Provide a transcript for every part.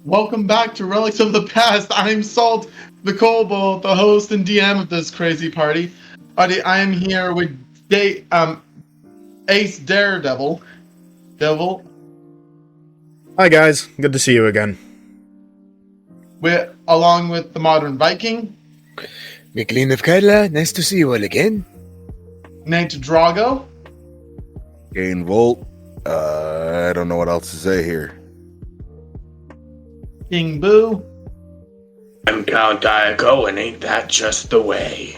Welcome back to Relics of the Past. I'm Salt, the Kobold, the host and DM of this crazy party. I am here with Ace Daredevil. Hi guys, good to see you again. Along with the Modern Viking, Michaeleen of Kain, nice to see you all again. Nate Drago, Kain Volt. I don't know what else to say here. King Boo, I'm Count Eiko, and ain't that just the way?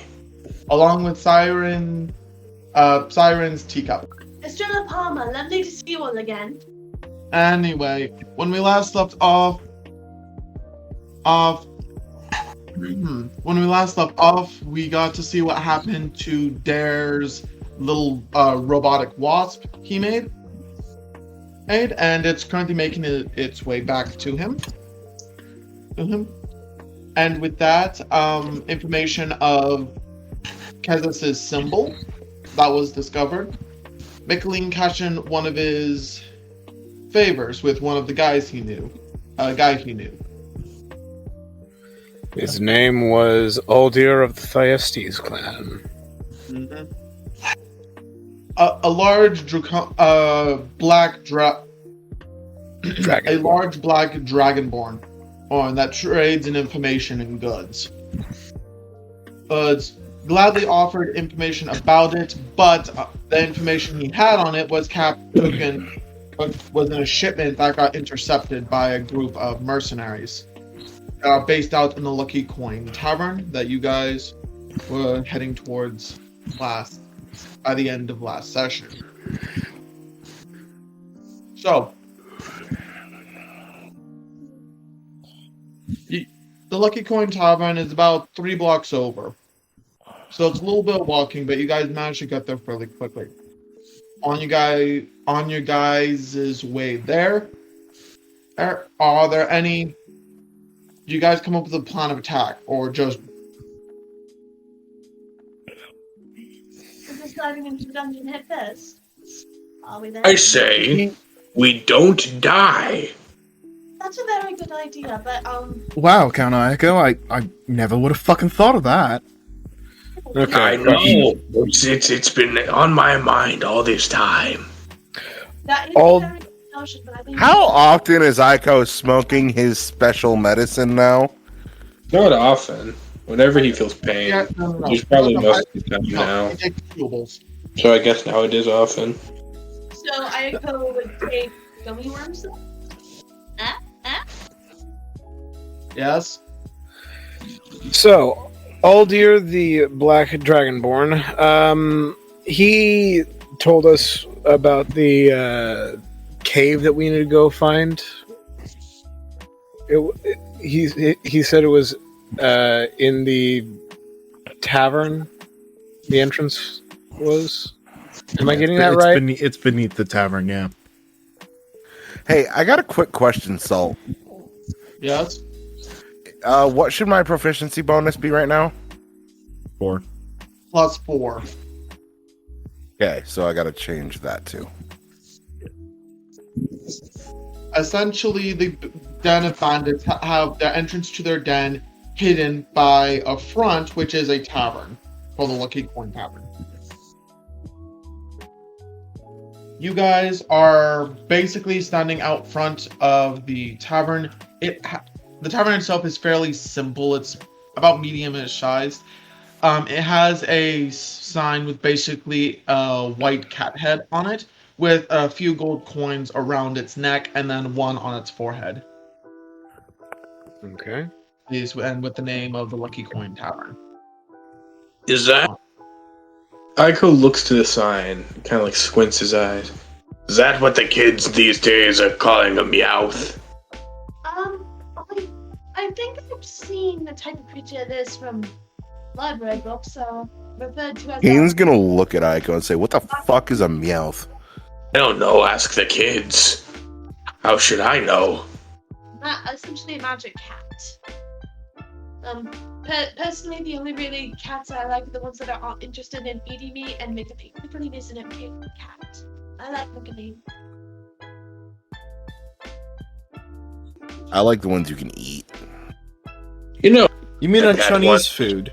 along with Siren's teacup. Estrella Palmer, lovely to see you all again. Anyway, when we last left off, we got to see what happened to Dare's little robotic wasp he made, and it's currently making its way back to him. And with that, information of Kezis' symbol that was discovered. Michaeleen cashed in one of his favors with one of the guys he knew. His name was Aldir of the Thyestes clan. Mm-hmm. A large black Dragon. a large black dragonborn that trades in information and goods. Gladly offered information about it, but the information he had on it was in a shipment that got intercepted by a group of mercenaries based out in the Lucky Coin Tavern that you guys were heading towards by the end of last session. So, the Lucky Coin Tavern is about 3 blocks over. So it's a little bit of walking, but you guys managed to get there fairly quickly. On your guys' way there, are there any... Do you guys come up with a plan of attack, or just... We're just diving into the dungeon head first. Are we there? I say, we don't die. That's a very good idea, but Wow, Count Eiko, I never would have fucking thought of that. Okay. I know. It's been on my mind all this time. that is All- a very good notion, but I think How often is Eiko smoking his special medicine now? Not often. Whenever he feels pain. Yeah, no. There's probably No, most of the time No, now. he takes chewables. So I guess now it is often. so. Eiko would take gummy worms. Yes? So, Aldir the Black Dragonborn, he told us about the cave that we need to go find. He said it was in the tavern. The entrance was. Am I getting that right? It's beneath the tavern, yeah. Hey, I got a quick question, Salt. Yes? What should my proficiency bonus be right now? 4. +4. Okay, so I gotta change that too. Essentially, the den of bandits have their entrance to their den hidden by a front, which is a tavern, called the Lucky Coin Tavern. You guys are basically standing out front of the tavern. The tavern itself is fairly simple. It's about medium-ish sized. It has a sign with basically a white cat head on it, with a few gold coins around its neck, and then one on its forehead. Okay. And with the name of the Lucky Coin Tavern. Is that... Eiko looks to the sign, kind of like squints his eyes. Is that what the kids these days are calling a meowth? I think I've seen the type of creature this from library books, so referred to as. Kane's gonna look at Eiko and say, "What the fuck is a meowth?" I don't know, ask the kids. How should I know? Essentially a magic cat. Personally, the only really cats I like are the ones that are interested in eating me and make a pink. Michaeleen is an okay cat. I like Michaeleen. I like the ones you can eat. You know, You mean I've a had Chinese one. food?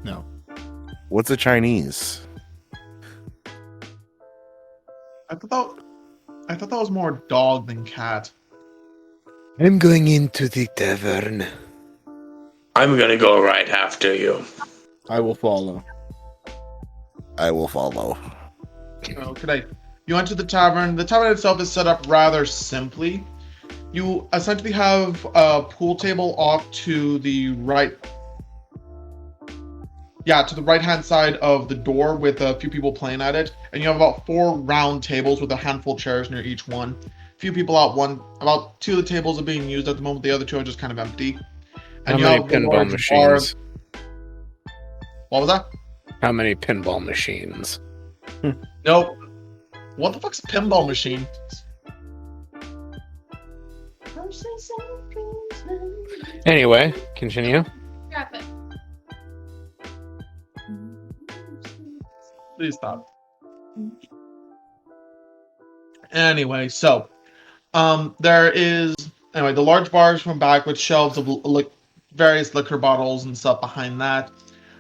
No. What's a Chinese? I thought that was more dog than cat. I'm going into the tavern. I'm gonna go right after you. I will follow. I will follow. Okay. You enter the tavern. The tavern itself is set up rather simply. You essentially have a pool table off to the right. Yeah, to the right-hand side of the door with a few people playing at it. And you have about 4 round tables with a handful of chairs near each one. A few people out one. About 2 of the tables are being used at the moment. The other 2 are just kind of empty. How And you many have a pinball large machines? bar. What was that? How many pinball machines? Nope. What the fuck's a pinball machine? Anyway, continue. Grab it. Please stop. Anyway, so there is the large bars from back with shelves of various liquor bottles and stuff behind that.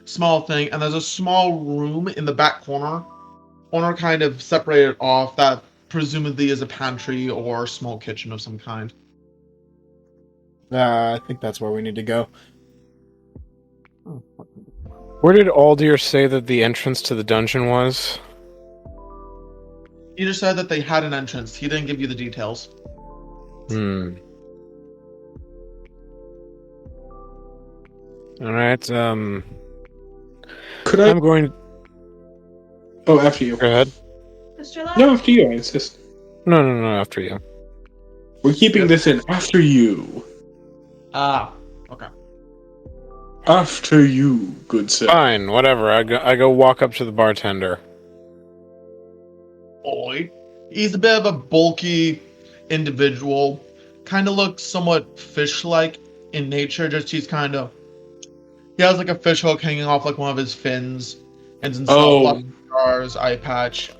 Small thing, and there's a small room in the back corner kind of separated off that presumably is a pantry or small kitchen of some kind. I think that's where we need to go. Where did Aldir say that the entrance to the dungeon was? He just said that they had an entrance. He didn't give you the details. Alright, Could I? I'm going... Oh, after you. Go ahead. Estrella? No, after you. I insist. No, after you. We're keeping this in after you. Ah, okay. After you, good sir. Fine, whatever. I go walk up to the bartender. Boy. He's a bit of a bulky individual. Kind of looks somewhat fish-like in nature. Just he has like a fish hook hanging off like one of his fins, and some scars, eye patch.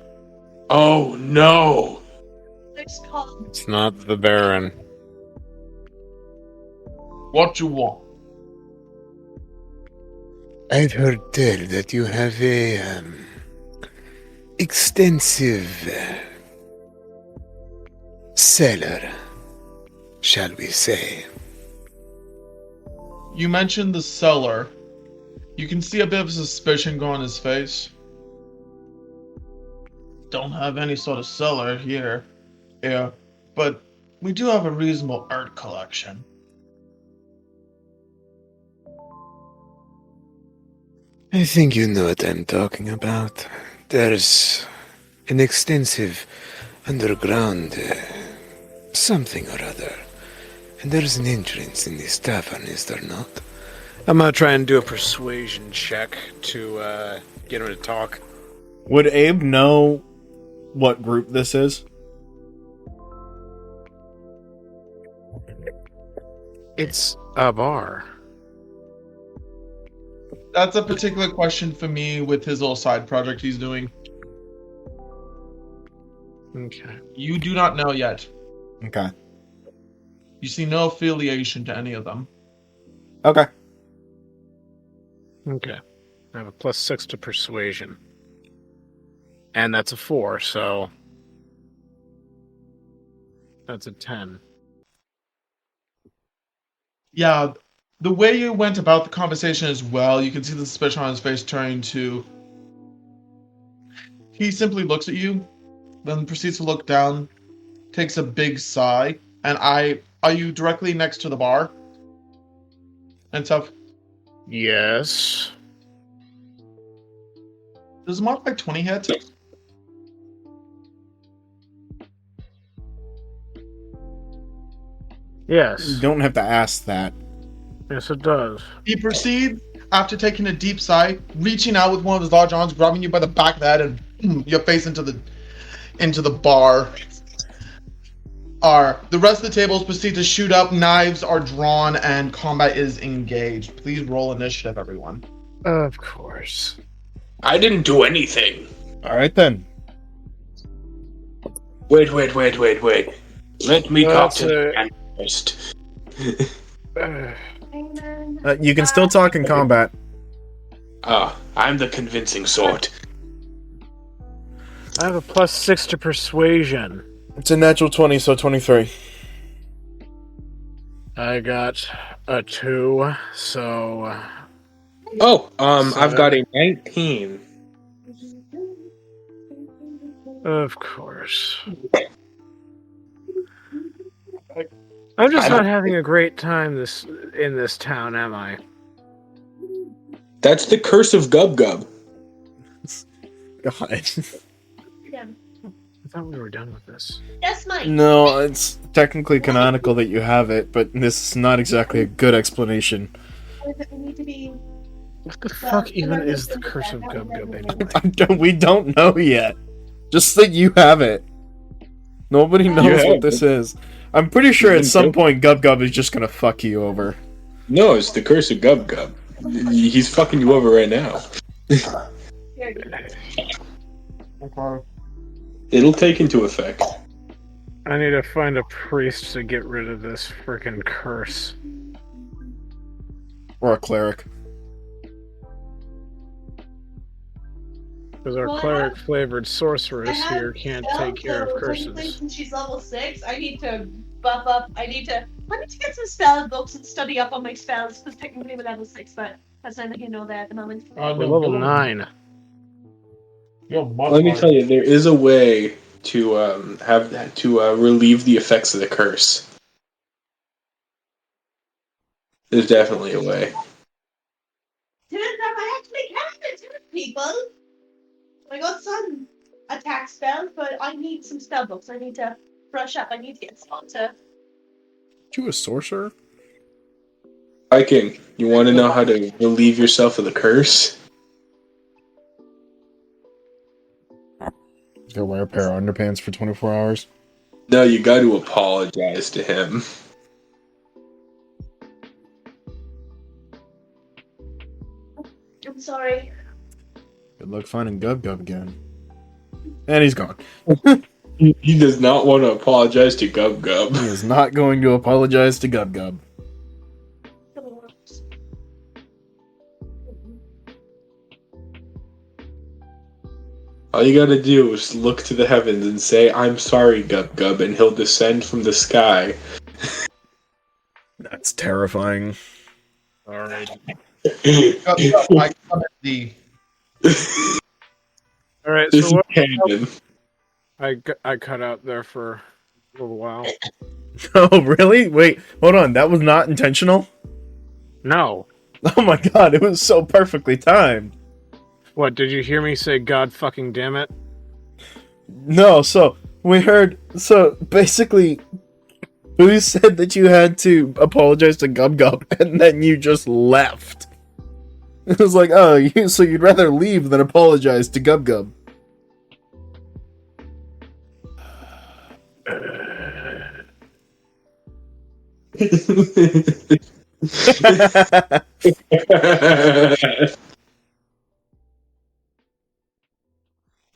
Oh no! It's called. It's not the Baron. What you want? I've heard tell that you have a extensive cellar, shall we say. You mentioned the cellar. You can see a bit of suspicion go on his face. Don't have any sort of cellar here. Yeah, but we do have a reasonable art collection. I think you know what I'm talking about. There's an extensive underground something or other. And there's an entrance in this tavern, is there not? I'm gonna try and do a persuasion check to get him to talk. Would Abe know what group this is? It's a bar. That's a particular question for me with his little side project he's doing. Okay. You do not know yet. Okay. You see no affiliation to any of them. Okay. Okay. I have a +6 to persuasion. And that's a 4, so that's a 10. Yeah, the way you went about the conversation as well, you can see the suspicion on his face turning to... He simply looks at you, then proceeds to look down, takes a big sigh, and are you directly next to the bar? And stuff? Yes. Does Mark like 20 hit? Yes. You don't have to ask that. Yes, it does. He proceeds, after taking a deep sigh, reaching out with one of his large arms, grabbing you by the back of the head, and your face into the bar. The rest of the tables proceed to shoot up, knives are drawn, and combat is engaged. Please roll initiative, everyone. Of course. I didn't do anything. Alright then. Wait. Let me talk to the man first. You can still talk in combat. I'm the convincing sort. I have a +6 to persuasion. It's a natural 20, so 23. I got a 2, so... I've got a 19. Of course. I'm just not having a great time in this town, am I? That's the curse of Gub Gub. God. Yeah. I thought we were done with this. That's mine. No, it's technically canonical that you have it, but this is not exactly a good explanation. I need to be. What the fuck even is the curse of Gub Gub anyway? We don't know yet. Just that you have it. Nobody knows what this is. I'm pretty sure at some point Gub Gub is just gonna fuck you over. No, it's the curse of Gub Gub. He's fucking you over right now. It'll take into effect. I need to find a priest to get rid of this freaking curse. Or a cleric. Because our Well, cleric-flavored sorceress here can't take care of curses. Since she's level 6, I need to buff up. I need to get some spell books and study up on my spells, because technically I'm level 6, but that's not you know that at the moment. We're level 9. Let me tell you, there is a way to relieve the effects of the curse. There's definitely a way. Turns out I actually can attack people. I got some attack spells, but I need some spell books. I need to brush up. I need to get someone to. You a sorcerer? Viking, you want to know how to relieve yourself of the curse? Go wear a pair of underpants for 24 hours. No, you got to apologize to him. I'm sorry. Good luck finding Gub Gub again. And he's gone. He does not want to apologize to Gub Gub. He is not going to apologize to Gub Gub. All you gotta do is look to the heavens and say, "I'm sorry, Gub Gub," and he'll descend from the sky. That's terrifying. Alright. Alright, This so what? is canon. I cut out there for a little while. Oh, really? Wait, hold on. That was not intentional? No. Oh my god, it was so perfectly timed. What, did you hear me say God fucking damn it? No, so we heard. So basically, Boo said that you had to apologize to Gub Gub, and then you just left. It was like, oh, so you'd rather leave than apologize to Gub Gub.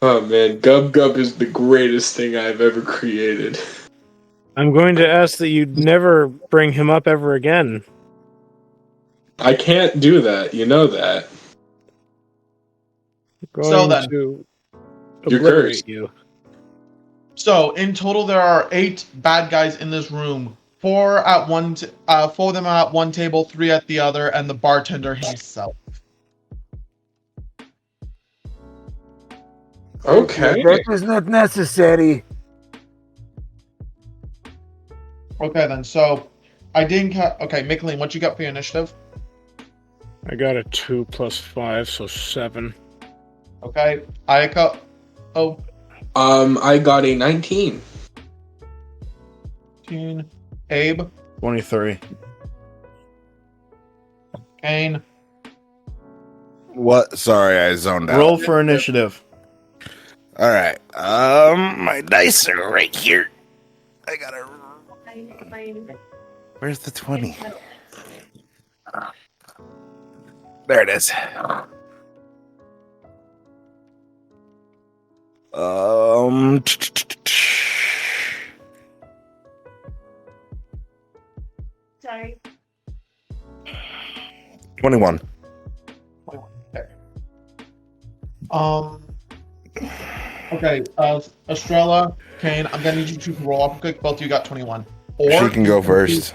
Oh man, Gub Gub is the greatest thing I've ever created. I'm going to ask that you never bring him up ever again. I can't do that, you know that. So then- to You're obliterate cursed. you. So in total, there are 8 bad guys in this room. 4 at one, 4 of them are at one table, 3 at the other, and the bartender himself. Okay. That was not necessary. Okay then. So I didn't. Okay, Michaeleen, what you got for your initiative? I got a 2 + 5, so 7. Okay, Eiko. Oh, I got a 19. 15. Abe. 23. Kain. What? Sorry, I zoned out. Roll for initiative. All right. My dice are right here. I gotta. Where's the 20? There it is. Sorry, 21. Okay. Okay, Estrella, Kain, I'm gonna need you to roll up quick. Both of you got 21. Or She can go first.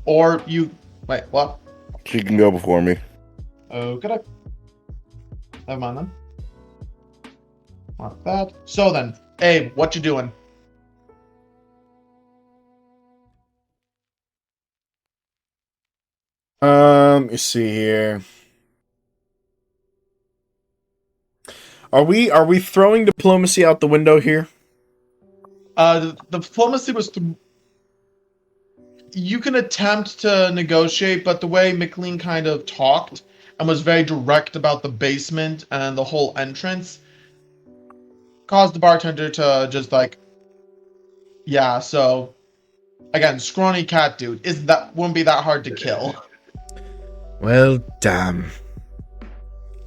Or you... Wait, what? She can go before me. Okay. Never mind then. Mark that. So then, Abe, what you doing? Let me see here. Are we throwing diplomacy out the window here? The diplomacy was... You can attempt to negotiate, but the way Michaeleen kind of talked and was very direct about the basement and the whole entrance caused the bartender to just like, yeah, so again, scrawny cat dude, wouldn't be that hard to kill. Well, damn.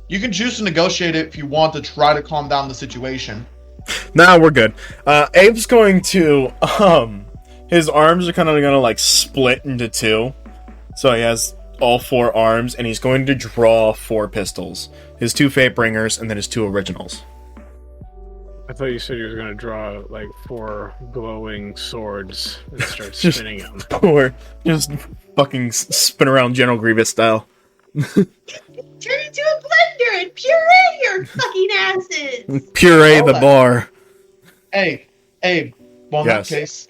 You can choose to negotiate it if you want to try to calm down the situation. Nah, we're good. Abe's going to, his arms are kind of gonna, like, split into two. So he has all 4 arms, and he's going to draw 4 pistols. His 2 Fatebringers, and then his 2 originals. I thought you said you were going to draw, like, 4 glowing swords and start spinning them. Or just fucking spin around General Grievous style. Turn into a blender and puree your fucking asses! Puree the that. bar. Hey, Abe, well in Yes. that case...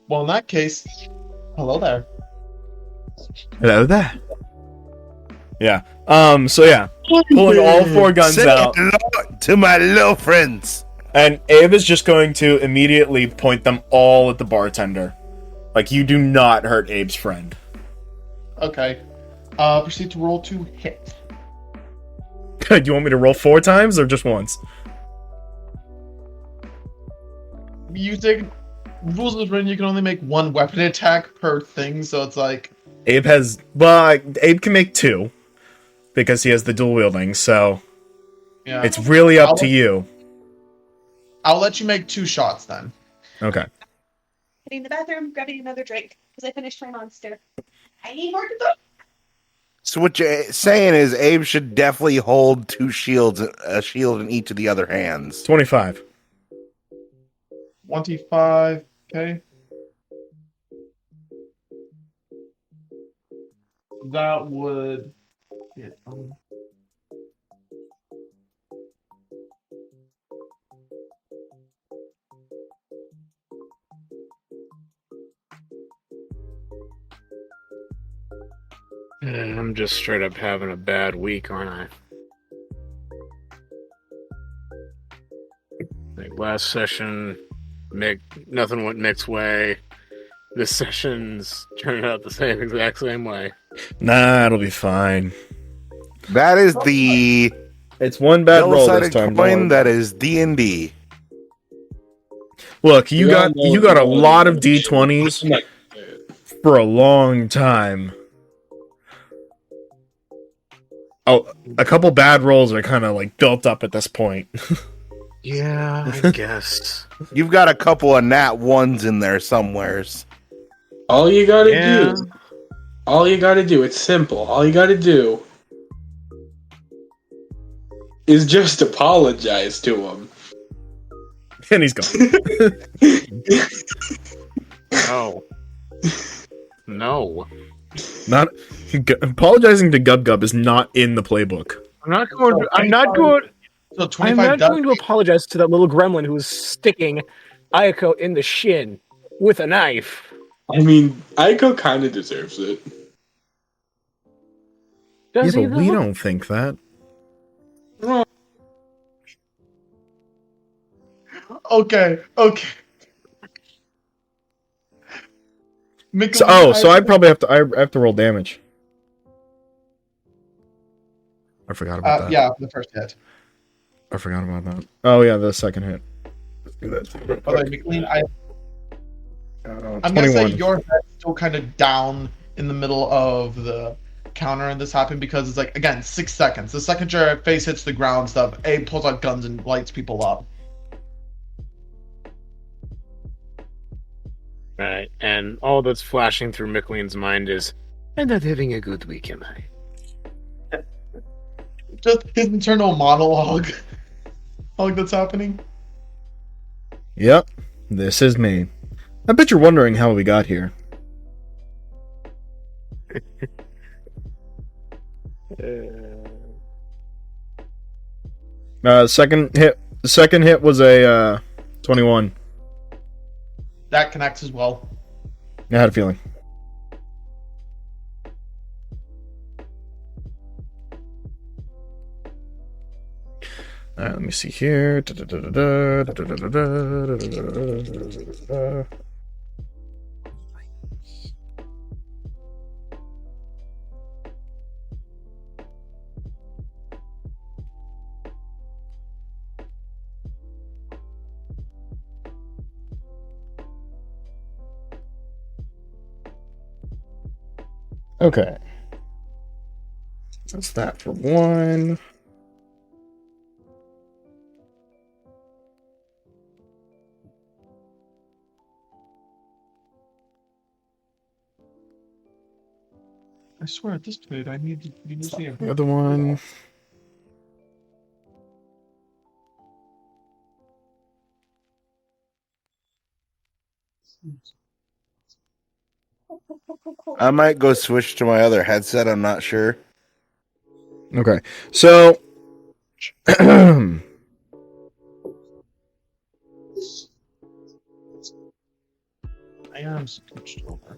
Well, in that case, hello there. Hello there. Yeah. So yeah. Pulling all 4 guns Say out. hello to my little friends. And Abe is just going to immediately point them all at the bartender. Like, you do not hurt Abe's friend. Okay. Proceed to roll to hit. Do you want me to roll 4 times or just once? Using rules is written, you can only make 1 weapon attack per thing, so it's like... Abe has... Well, Abe can make 2. Because he has the dual wielding, so... Yeah. It's really up to you. I'll let you make 2 shots then. Okay. Hitting the bathroom, grabbing another drink, because I finished my monster. I need more to go. So what you're saying is Abe should definitely hold 2 shields, a shield in each of the other hands. 25. 25, okay. That would... Yeah, I'm just straight up having a bad week, aren't I? Like last session, nothing went Mick's way. This session's turning out the exact same way. Nah, it'll be fine. That is the It's one bad roll this double-sided time. coin that is D&D. Look, you got a lot of D20s for a long time. Oh, a couple bad rolls are kind of like built up at this point. Yeah, I guess. You've got a couple of nat 1s in there somewheres. All you gotta do, it's simple. All you gotta do is just apologize to him. And he's gone. No. No. Not apologizing to Gub Gub is not in the playbook. I'm not going So 25 to apologize to that little gremlin who was sticking Eiko in the shin with a knife. I mean, Eiko kind of deserves it. Does Yeah, he, but we though? don't think that. Okay. So I probably have to. I have to roll damage. I forgot about that. Yeah, the first hit. I forgot about that. Oh yeah, the second hit. Let's do that. By the way, Michaeleen, I'm gonna 21. say your head's still kind of down in the middle of the counter and this happened because it's like, again, 6 seconds. The second your face hits the ground, stuff, Abe pulls out guns and lights people up. Right, and all that's flashing through Michaeleen's mind is, I'm not having a good week, am I? Just his internal monologue. That's happening. Yep, this is me. I bet you're wondering how we got here. Second hit. The second hit was a 21. That connects as well. I had a feeling. Alright, let me see here. Okay. That's that for one. I swear at this point I need to see The other one. I might go switch to my other headset. I'm not sure. Okay. So I am switched over.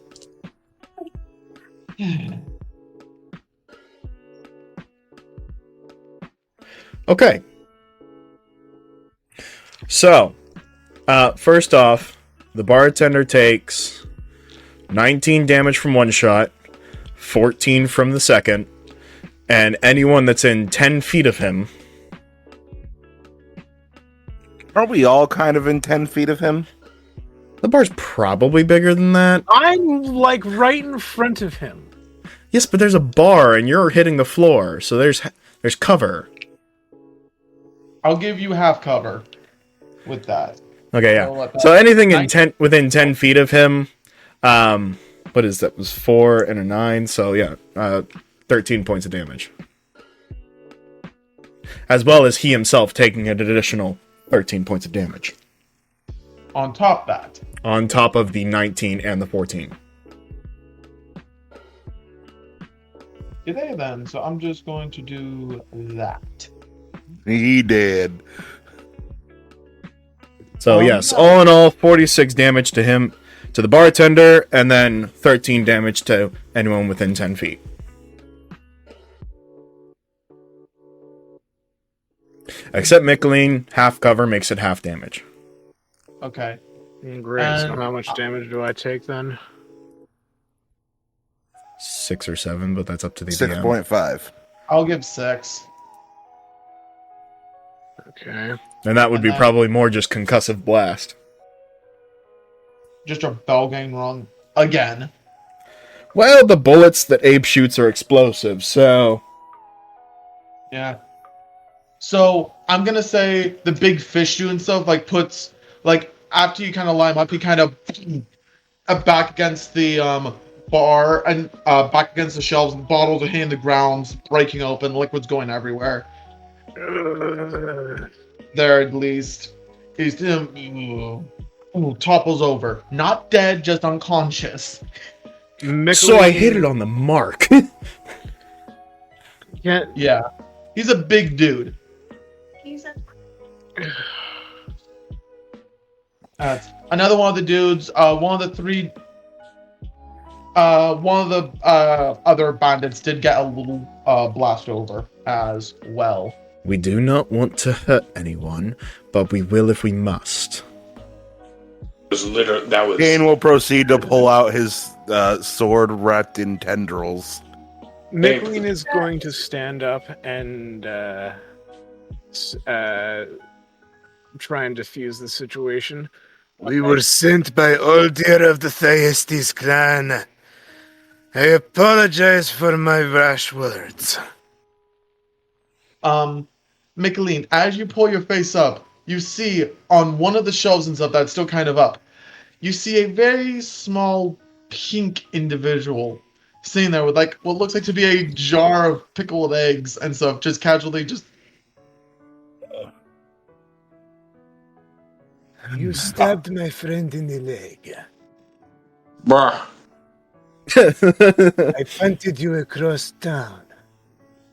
okay. So, first off, the bartender takes 19 damage from one shot, 14 from the second, and anyone that's in 10 feet of him. Aren't we all kind of in 10 feet of him? The bar's probably bigger than that. I'm like right in front of him. Yes, but there's a bar and you're hitting the floor, so there's cover. I'll give you half cover with that. Okay, I'll yeah. let that- So anything in within 10 feet of him, what is that? Was 4 and a 9, so yeah, 13 points of damage. As well as he himself taking an additional 13 points of damage. On top of that. On top of the 19 and the 14. Okay then, so I'm just going to do that. He did. So yes, all in all, 46 damage to him, to the bartender, and then 13 damage to anyone within 10 feet. Except Michaeleen, half cover makes it half damage. Okay. Great. So how much damage do I take then? 6 or 7, but that's up to the DM. 6.5. I'll give 6. Okay. And that would And be then- probably more just concussive blast. Just a bell going wrong again. Well, the bullets that Abe shoots are explosive, so... Yeah. So I'm gonna say the big fish doing stuff puts after you kind of line up, he kind of back against the bar and back against the shelves, and bottles are hitting the ground, breaking open, liquids going everywhere. There at least he's topples over, not dead, just unconscious. So I hit it on the mark. Yeah. Yeah, he's a big dude. He's a Another one of the dudes, one of the other bandits did get a little blast over as well. We do not want to hurt anyone, but we will if we must. That was Kain will proceed to pull out his sword wrapped in tendrils. Michaeleen is going to stand up and try and defuse the situation. We were sent by Oldir of the Thyestes clan. I apologize for my rash words. Michaeleen, as you pull your face up, you see on one of the shelves and stuff that's still kind of up, you see a very small pink individual sitting there with like what looks like to be a jar of pickled eggs and stuff, just casually just. You stabbed my friend in the leg. Bruh. I punted you across town.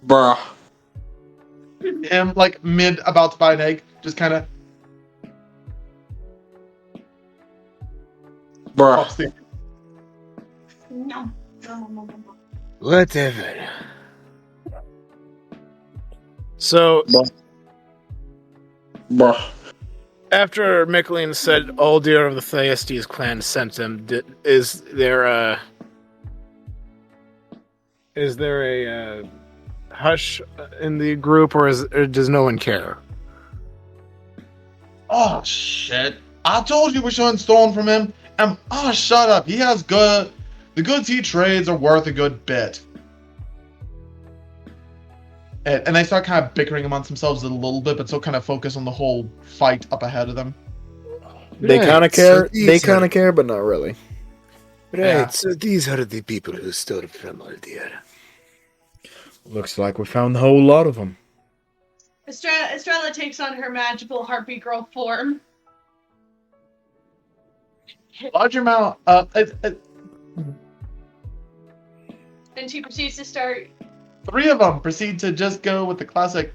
Bruh. Am like mid about to buy an egg, just kind of Bruh. pops the. No. No. Whatever. So, Bruh. after Michaeleen said Aldir of the Thyestes clan sent him, is there a hush in the group, or does no one care? Oh shit! I told you we shouldn't stolen from him. And shut up. He has good. The goods he trades are worth a good bit. And they start kind of bickering amongst themselves a little bit, but still kind of focus on the whole fight up ahead of them. They Right, kind of so care. these They kind are- of care, but not really. Right, Yeah. so these are the people who stole from Aldir. Looks like we found a whole lot of them. Estrella takes on her magical harpy girl form. Large amount. And she proceeds to start. 3 of them proceed to just go with the classic.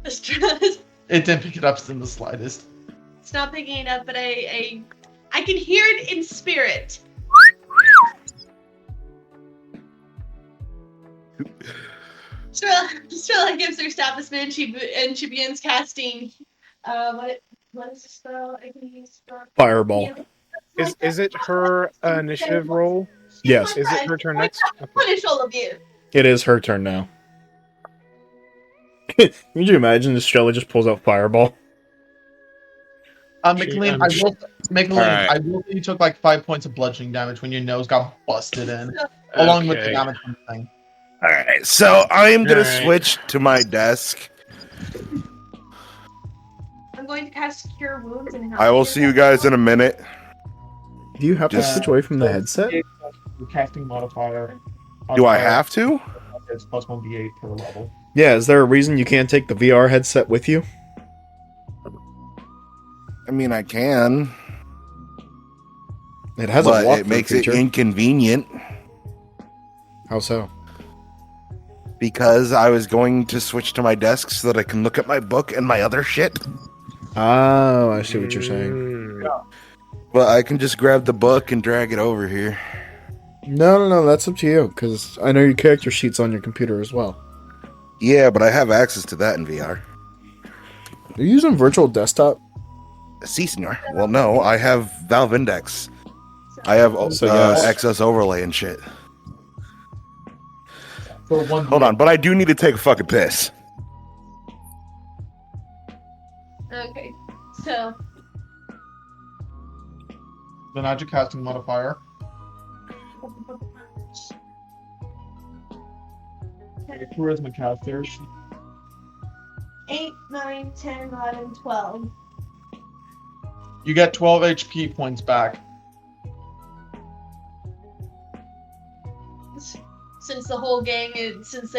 Estrella's It didn't pick it up in the slightest. it's not picking it up, but I can hear it in spirit. Estrella gives her staff a spin, and she begins casting. What is the spell I can use? Fireball. Is it her initiative roll? Yes. Is it her turn next? Okay. Punish all of you. It is her turn now. Could you imagine Estrella just pulls out Fireball? Michaeleen, Alright. I will say you took like 5 points of bludgeoning damage when your nose got busted in, along with the Okay. damage from the thing. All right, so I am gonna Alright. switch to my desk. I'm going to cast Cure Wounds. And I will see you guys in a minute. Do you have to Just- switch away from the headset? The casting modifier. Do I have to? It's plus 1d8 per level. Yeah, is there a reason you can't take the VR headset with you? I mean, I can, It has a but walk it makes it feature. inconvenient How so? because I was going to switch to my desk so that I can look at my book and my other shit. Oh, I see what you're saying. Mm. But I can just grab the book and drag it over here. No, that's up to you, because I know your character sheet's on your computer as well. Yeah, but I have access to that in VR. Are you using virtual desktop? See, senor. Well, no, I have Valve Index. I have So, yes. Access Overlay and shit. For one. Hold on, but I do need to take a fucking piss. Okay, so Then add your casting modifier. Your charisma caster. 8, 9, 10, 11, 12. You get 12 HP points back. Since the whole gang is since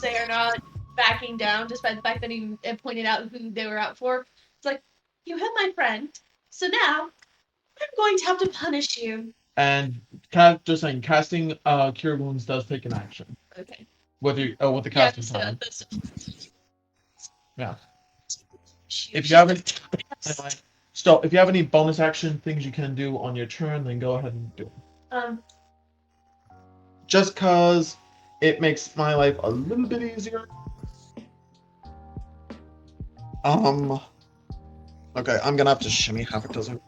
they are not backing down, despite the fact that he pointed out who they were out for, it's like, you hit my friend, so now I'm going to have to punish you. And just saying, casting Cure Wounds does take an action Okay. with the Yeah, casting so time. that's- Yeah. If you have any, anyway, so if you have any bonus action things you can do on your turn, then go ahead and do it. Just cause it makes my life a little bit easier. Okay, I'm gonna have to shimmy half a dozen.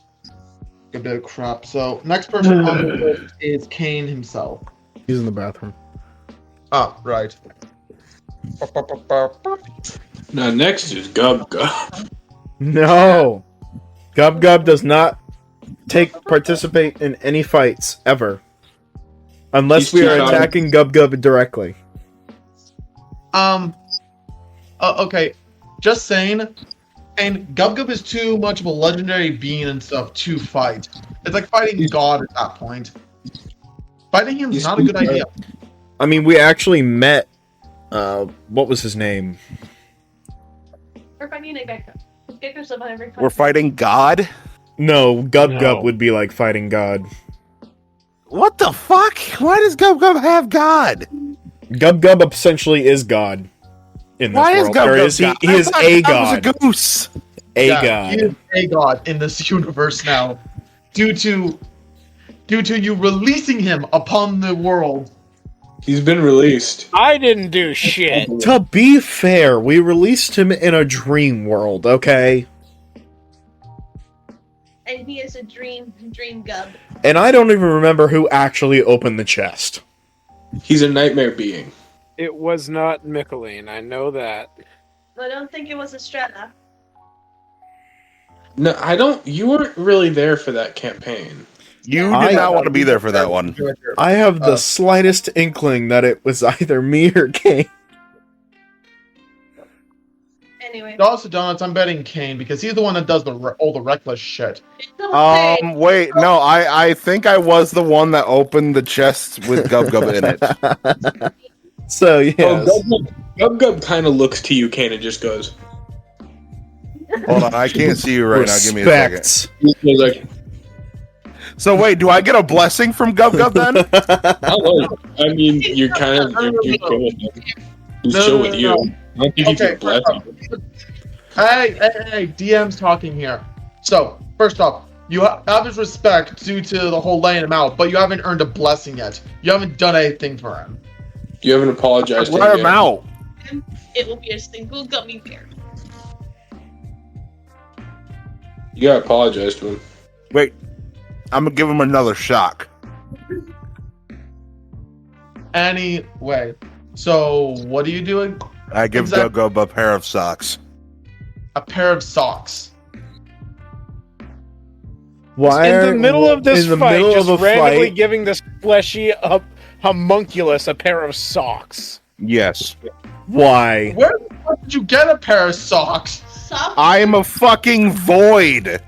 A bit of crap. So next person on the list is Kain himself. He's in the bathroom. Ah, right. Now next is Gub Gub. No! Gub Gub does not participate in any fights, ever. Unless He's we are too attacking Gub Gub directly. Okay. Just saying. And Gub Gub is too much of a legendary being and stuff to fight. It's like fighting God at that point. Fighting him is not a good idea. I mean, we actually met. What was his name? We're fighting a Gecko. Gecko's the one every We're fighting God? No, Gub No. Gub would be like fighting God. What the fuck? Why does Gub Gub have God? Gub Gub essentially is God in this Why is world. Gub Or Gub is he? God? He I is thought a Gub god. was a goose. A Yeah, god. He is a god in this universe now. Due to you releasing him upon the world. He's been released. I didn't do shit. To be fair, we released him in a dream world, okay? And he is a dream Gub. And I don't even remember who actually opened the chest. He's a nightmare being. It was not Michaeleen. I know that. I don't think it was Estrella. No, I don't. You weren't really there for that campaign. You I- did not want to be there for that one. I have the slightest inkling that it was either me or Kain. Anyway. Also, Donuts, I'm betting Kain because he's the one that does all the reckless shit. Don't say- Wait, no, I think I was the one that opened the chest with Gub Gub in it. So, yes. Gub Gub kind of looks to you, Kain, and just goes. Hold on, I can't see you right now. Give me a second. Respect. He's like, So wait, do I get a blessing from Gub Gub then? I mean, you're kind of you're chill with him. He's chill with you. I don't think you Okay, can bless him. hey, DM's talking here. So, first off, you have his respect due to the whole laying him out, but you haven't earned a blessing yet. You haven't done anything for him. You haven't apologized to Let him him yet. out. It will be a single gummy bear. You gotta apologize to him. Wait, I'm gonna give him another shock. Anyway, so what are you doing? I give Gub Gub a pair of socks. A pair of socks. Why In the middle of this in the fight, middle just of a randomly fight, giving this fleshy homunculus a pair of socks. Yes. why? Where the fuck did you get a pair of socks? Soft. I am a fucking void.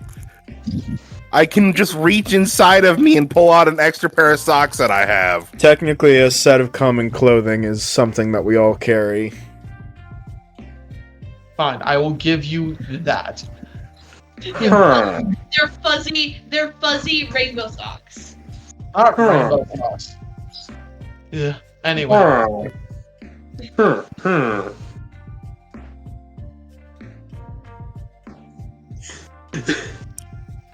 I can just reach inside of me and pull out an extra pair of socks that I have. Technically, a set of common clothing is something that we all carry. Fine, I will give you that. Huh. They're fuzzy rainbow socks. Alright, rainbow socks. Yeah. Anyway,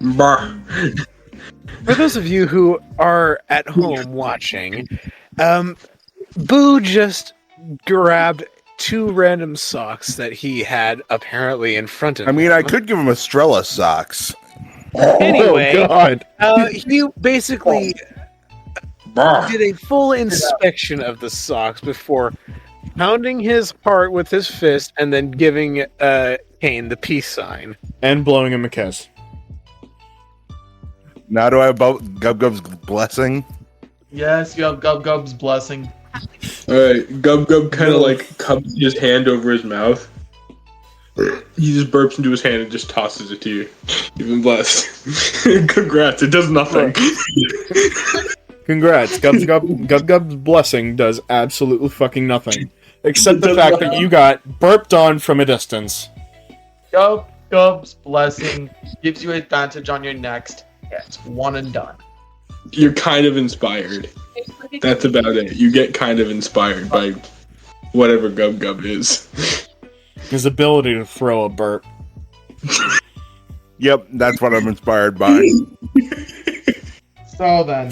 Bah. For those of you who are at home watching, Boo just grabbed two random socks that he had apparently in front of I him. mean, I could give him Estrella socks. Anyway, Oh, God. he basically Bah. did a full inspection of the socks before pounding his heart with his fist and then giving Kain the peace sign. And blowing him a kiss. Now do I have Gub Gub's blessing? yes, you have Gub Gub's blessing. Alright, Gub Gub kind of like cups his hand over his mouth. He just burps into his hand and just tosses it to you. You've been blessed. Congrats, it does nothing. Congrats. Gub Gub's blessing does absolutely fucking nothing. Except the fact that you got burped on from a distance. Gub Gub's blessing gives you advantage on your next hit. One and done. You're kind of inspired. That's about it. You get kind of inspired by whatever Gub Gub is. His ability to throw a burp. Yep, that's what I'm inspired by. So then,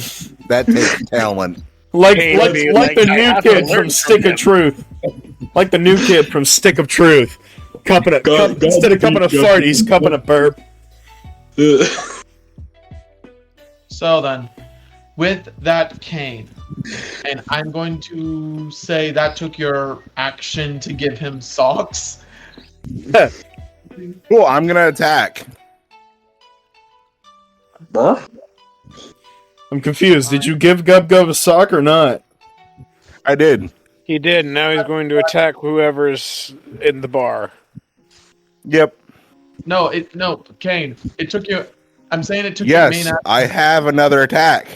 That takes talent. Like Hey, like dude, like like, the I new have to kid learn from from Stick of him. Truth. Like the new kid from Stick of Truth. Instead of cupping a fart, he's cupping a burp. so then, with that Kain, and I'm going to say that took your action to give him socks. Cool, I'm gonna attack. I'm confused. Did you give Gub Gub a sock or not? I did. He did, and now he's going to attack whoever's in the bar. Yep. No, Kain. It took you. I'm saying it took your main Yes, action. I have another attack.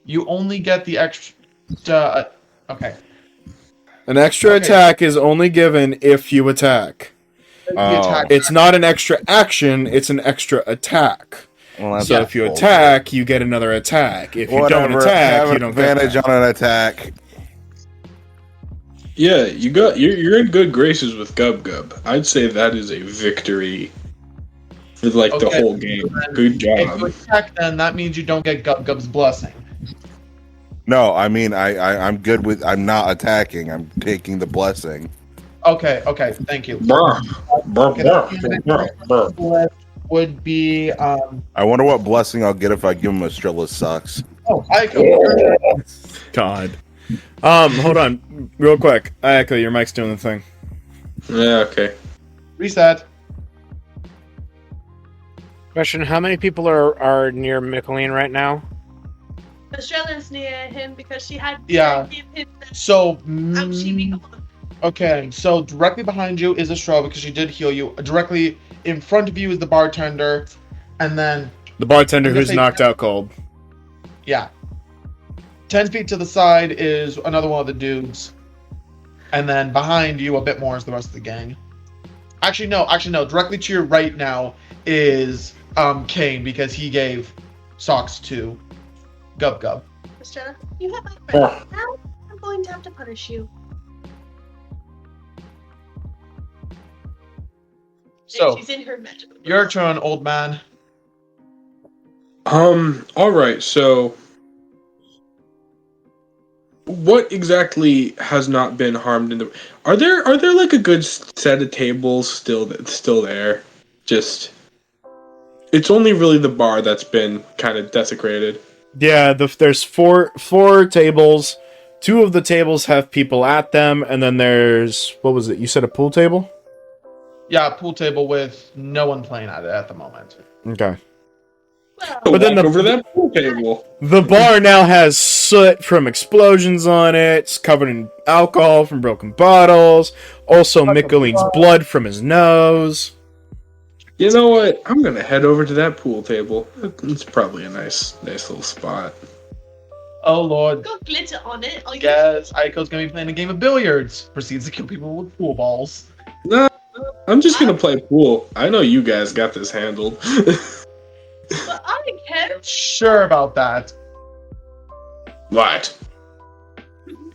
You only get the extra. Okay. An extra Okay. attack is only given if you attack. The attack. It's not an extra action, it's an extra attack. Well, that's So if you bullshit. attack, you get another attack. If you don't Whatever, attack, have you an don't get advantage that. on an attack. Yeah, you're in good graces with Gub Gub. I'd say that is a victory for the Okay, whole game. so then Good If you job. attack, then that means you don't get Gub Gub's blessing. No, I mean I'm good with. I'm not attacking. I'm taking the blessing. Okay, thank you. Brr, brr, Okay, brr, brr, brr. Left would be I wonder what blessing I'll get if I give him Estrella sucks. Eiko. God. Hold on, real quick. Echo, your mic's doing the thing. Yeah, okay. Reset. Question: how many people are near Michaeleen right now? Estrella's near him because she had Yeah. to give him the So, ouchie okay, so directly behind you is Estrella because she did heal you. Directly in front of you is the bartender, and then The bartender I'm gonna who's say- knocked out cold. yeah, 10 feet to the side is another one of the dudes, and then behind you a bit more is the rest of the gang. Actually no. Directly to your right now is Kain because he gave socks to Gub Gub. Estrella, you have my friend. Now I'm going to have to punish you. So She's in her magical. your turn, old man. All right. So, what exactly has not been harmed in the? Are there like a good set of tables still there? Just, it's only really the bar that's been kind of desecrated. Yeah, there's four tables. Two of the tables have people at them, and then there's, what was it? You said a pool table? Yeah, pool table with no one playing at it at the moment. Okay. Well, But then Walk the- over to that pool table. The bar now has soot from explosions on it. It's covered in alcohol from broken bottles. Also, Michaeleen's blood from his nose. You know what? I'm gonna head over to that pool table. It's probably a nice little spot. Oh lord. got glitter on it. Are you Guess Aiko's gonna be playing a game of billiards. Proceeds to kill people with pool balls. No, I'm just gonna play pool. I know you guys got this handled. But I can. Sure about that. What?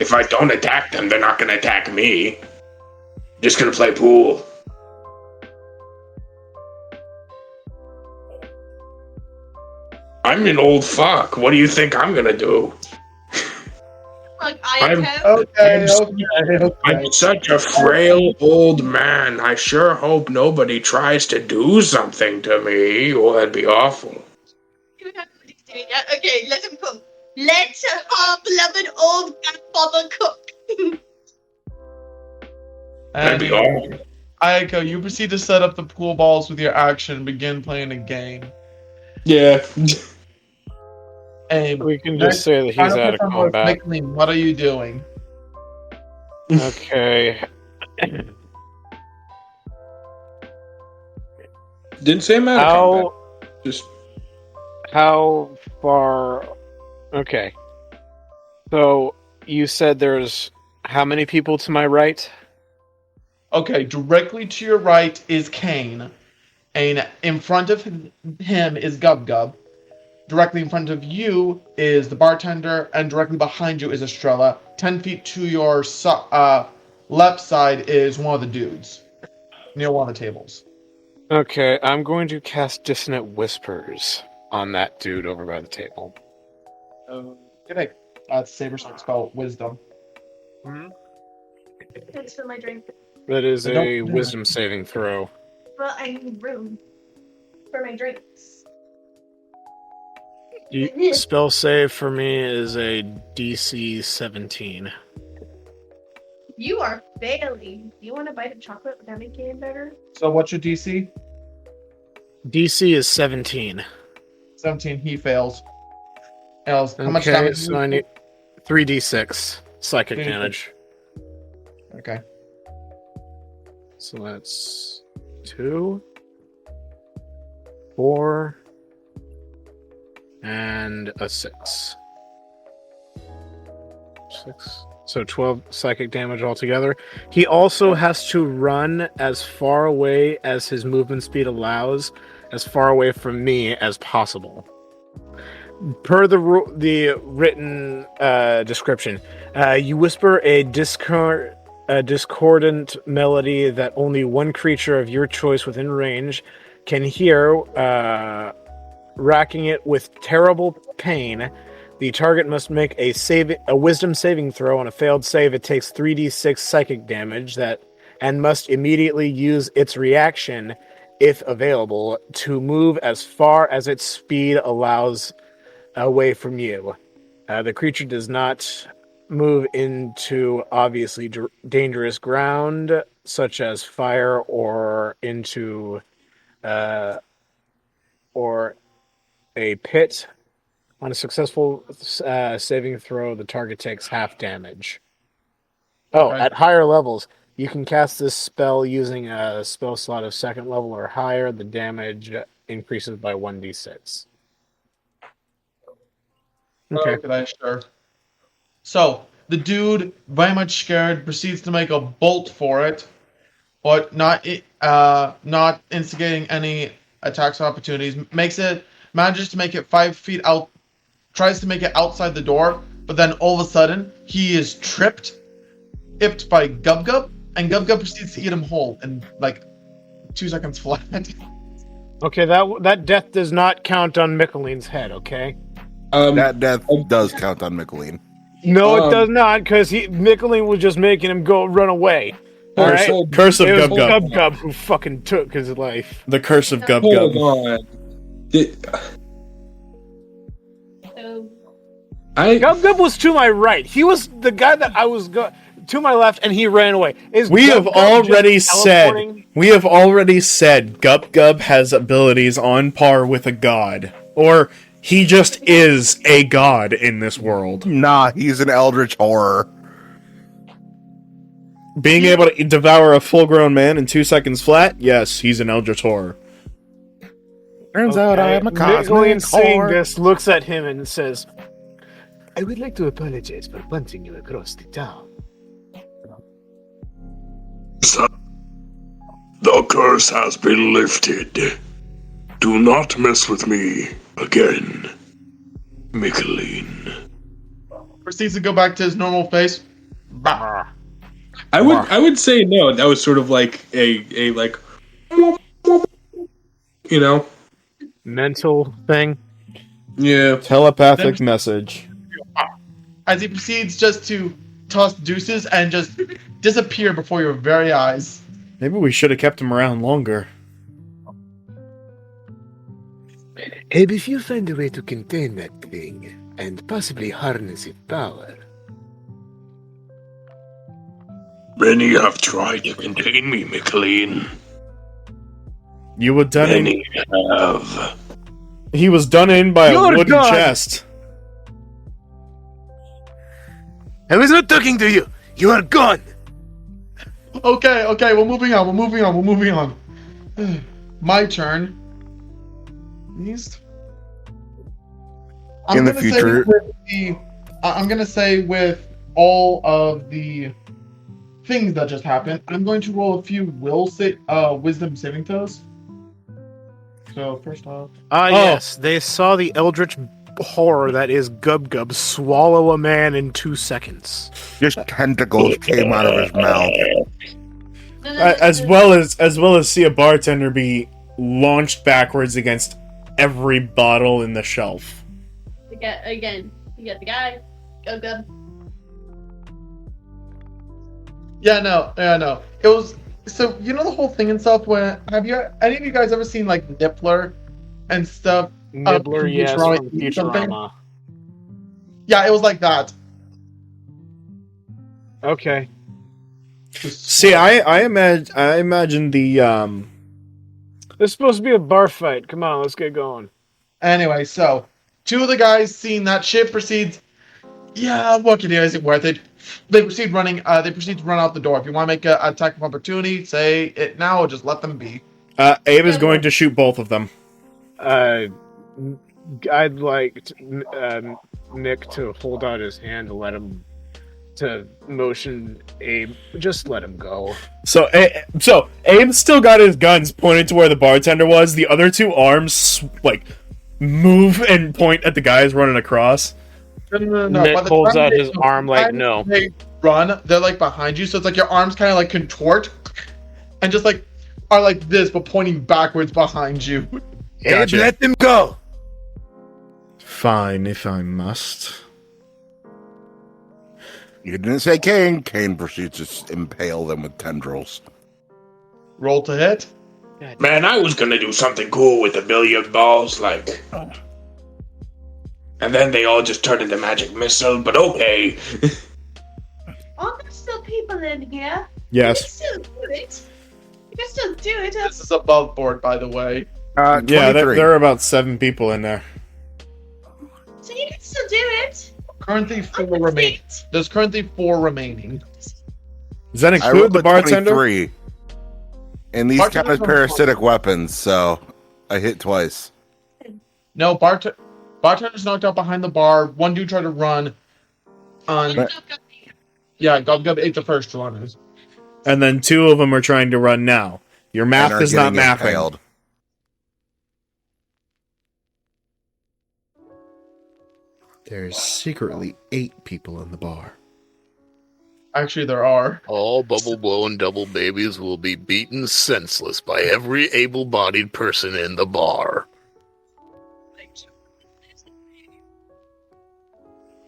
If I don't attack them, they're not gonna attack me. Just gonna play pool. I'm an old fuck. What do you think I'm gonna do? Like I I'm- can. Okay, okay. I'm such a frail old man. I sure hope nobody tries to do something to me. Oh, that'd be awful. You know what he's doing. Yeah? Okay, let him cook. Let our beloved old grandfather cook. That'd be awful. Aiko, you proceed to set up the pool balls with your action and begin playing a game. Yeah. Hey, We can just say that he's out of combat. Michaeleen, what are you doing? Okay. Didn't say I'm out of How combat. Just how far? Okay. So you said there's how many people to my right? Okay, directly to your right is Kain, and in front of him is Gub Gub. Directly in front of you is the bartender, and directly behind you is Estrella. 10 feet to your left side is one of the dudes, near one of the tables. Okay, I'm going to cast Dissonant Whispers on that dude over by the table. Good day. Saber spell Wisdom. Thanks for my drink. That is I don't a know. Wisdom saving throw. But I need room for my drinks. Spell save for me is a DC 17. You are failing. Do you want a bite of chocolate? Would that make it better? So what's your DC? DC is 17. 17. He fails. How much Okay, damage? so I need 3d6 psychic 3d6. damage. Okay. So that's 2, 4, and a 6. 6. So 12 psychic damage altogether. He also has to run as far away as his movement speed allows, as far away from me as possible. Per the written description, you whisper a discordant melody that only one creature of your choice within range can hear, racking it with terrible pain. The target must make a wisdom saving throw. On a failed save, it takes 3d6 psychic damage and must immediately use its reaction, if available, to move as far as its speed allows away from you. The creature does not move into obviously dangerous ground, such as fire, or into or a pit. On a successful saving throw, the target takes half damage. Okay. At higher levels, you can cast this spell using a spell slot of 2nd level or higher. The damage increases by 1d6. Okay, sure. So, the dude, very much scared, proceeds to make a bolt for it, but not instigating any attacks or opportunities. Manages to make it 5 feet out, tries to make it outside the door, but then all of a sudden, he is tripped by Gub Gub, and Gub Gub proceeds to eat him whole in, 2 seconds flat. Okay, that death does not count on Michaeleen's head, okay? That death does count on Michaeleen. No, it does not, because Michaeleen was just making him run away. All right? Curse of It was Gub Gub. Gub Gub who fucking took his life. The curse of Gub Hold Gub. on. So, Gub Gub was to my right. He was the guy that I was to my left, and he ran away. We have already teleporting? said Gub Gub has abilities on par with a god. Or he just is a god in this world. Nah, he's an eldritch horror. Being able to devour a full-grown man in 2 seconds flat, yes, he's an eldritch horror. Turns out I'm a cosmic Michaeleen, seeing horror. this, looks at him and says, I would like to apologize for punching you across the town. The curse has been lifted. Do not mess with me again, Michaeleen. Proceeds to go back to his normal face. Bah. I would say no. That was sort of like a Mental thing. yeah. Telepathic message. As he proceeds just to toss deuces and just disappear before your very eyes. Maybe we should have kept him around longer. And if you find a way to contain that thing, and possibly harness its power. Many have tried to contain me, Michaeleen. You were done in. Many have. He was done in by a You're wooden done. chest. I was not talking to you! You are gone! Okay, we're moving on. My turn. Yeast. In the future- I'm gonna say with all of the things that just happened, I'm going to roll a few wisdom saving throws. So first off, Yes, they saw the eldritch horror that is Gub Gub swallow a man in 2 seconds. Just tentacles came out of his mouth. As well as see a bartender be launched backwards against every bottle in the shelf. you get the guy. Go. yeah, no. It was so the whole thing and stuff. When any of you guys ever seen like Nibbler and stuff? Nibbler, yes, Futurama, from something? Futurama. Yeah, it was like that. Okay. See, I imagine the This is supposed to be a bar fight. Come on, let's get going. Anyway, so 2 of the guys seeing that shit proceeds. Yeah, what can you? Is it worth it? They proceed running. They proceed to run out the door. If you want to make an attack of opportunity, say it now or just let them be. Abe is going to shoot both of them. I'd like Nick to hold out his hand to let him to motion Abe. Just let him go. So Abe still got his guns pointed to where the bartender was. The other two arms like move and point at the guys running across. No. Nick By the holds time out they- his arm by the like time no. They run. They're like behind you, so it's like your arms kind of like contort, and just like are like this, but pointing backwards behind you. Gotcha. Abe, let them go. Fine, if I must. You didn't say Kain. Kain proceeds to impale them with tendrils. Roll to hit. Man, I was gonna do something cool with the billiard balls, like. And then they all just turned into magic missile, but okay. Are there still people in here? Yes. You can still do it. You can still do it. This is above board, by the way. Yeah, 23. there are about 7 people in there. So you can still do it. Currently 4 I'm remain. upset. There's currently 4 remaining. Does that I include rolled the a bartender? 23. And these count Bartender's as parasitic weapons, so I hit twice. No, bartender's knocked out behind the bar. One dude tried to run. Yeah, Gub ate the first one. And then 2 of them are trying to run now. Your and math are is not getting mathing. impaled. There's secretly 8 people in the bar. Actually, there are. All bubble blowing double babies will be beaten senseless by every able-bodied person in the bar.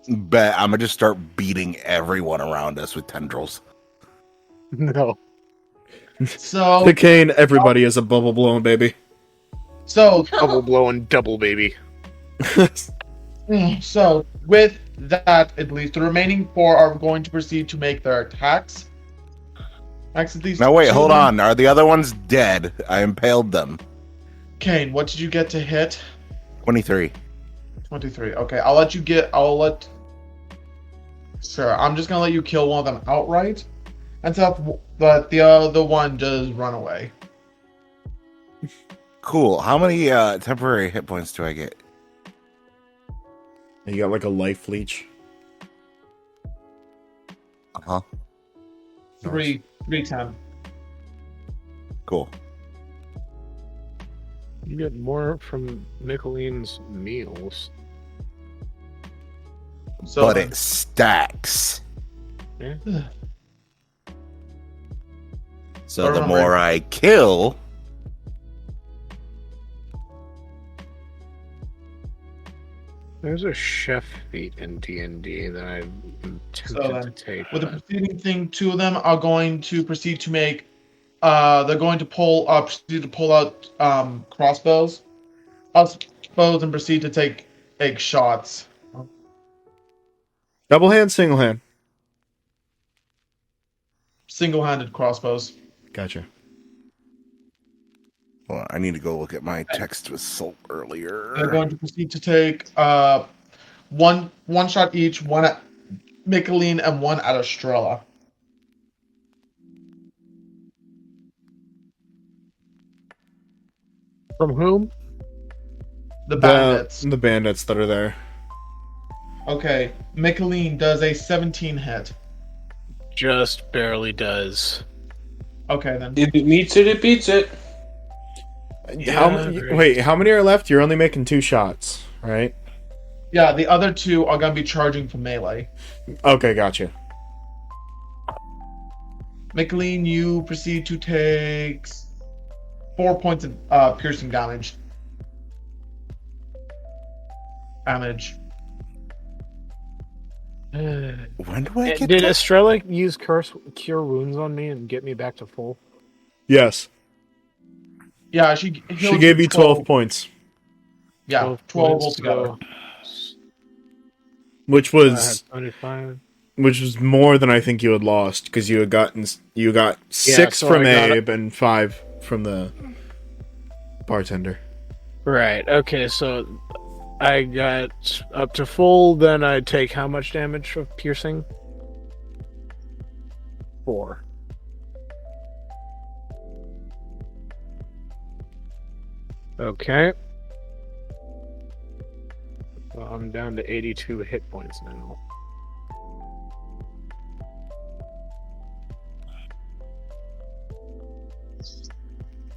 Bet I'm gonna just start beating everyone around us with tendrils. No. So, The Kain, everybody is a bubble blowing baby. Bubble blowing double baby. So with that, at least the remaining 4 are going to proceed to make their attacks. Max, at least Now wait, 2 hold of them- on. Are the other ones dead? I impaled them. Kain, what did you get to hit? 23. 23. Okay, Sure, I'm just gonna let you kill one of them outright, and so that the other one does run away. Cool. How many temporary hit points do I get? You got like a life leech. Uh-huh. 310. Cool. You get more from Michaeleen's meals. So But it stacks. Yeah. So the more I kill, There's a chef feat in D&D that I'm tempted So to take. with the but- preceding thing, 2 of them are going to proceed to make. They're going to proceed to pull out crossbows, and proceed to take shots. Double hand, single hand. Single-handed crossbows. Gotcha. well, I need to go look at my text with Salt They're earlier. going to proceed to take one shot each, one at Michaeleen and one at Estrella. From whom? The bandits. The bandits that are there. Okay, Michaeleen does a 17 hit. Just barely does. Okay, then. If it meets it, it beats it. Wait, how many are left? You're only making 2 shots, right? Yeah, the other 2 are going to be charging for melee. Okay, gotcha. Michaeleen, you proceed to take 4 points of piercing damage. When do I get Did that? Estrella use cure wounds on me and get me back to full? Yes. Yeah, she Gave you 12 points, Yeah, 12 points, altogether. which so I had was 25. more than I think you had lost because you got 6 so from I got Abe and 5 from the bartender. Right, okay, so I got up to full, then I take how much damage of piercing? 4. Okay. Well, I'm down to 82 hit points now.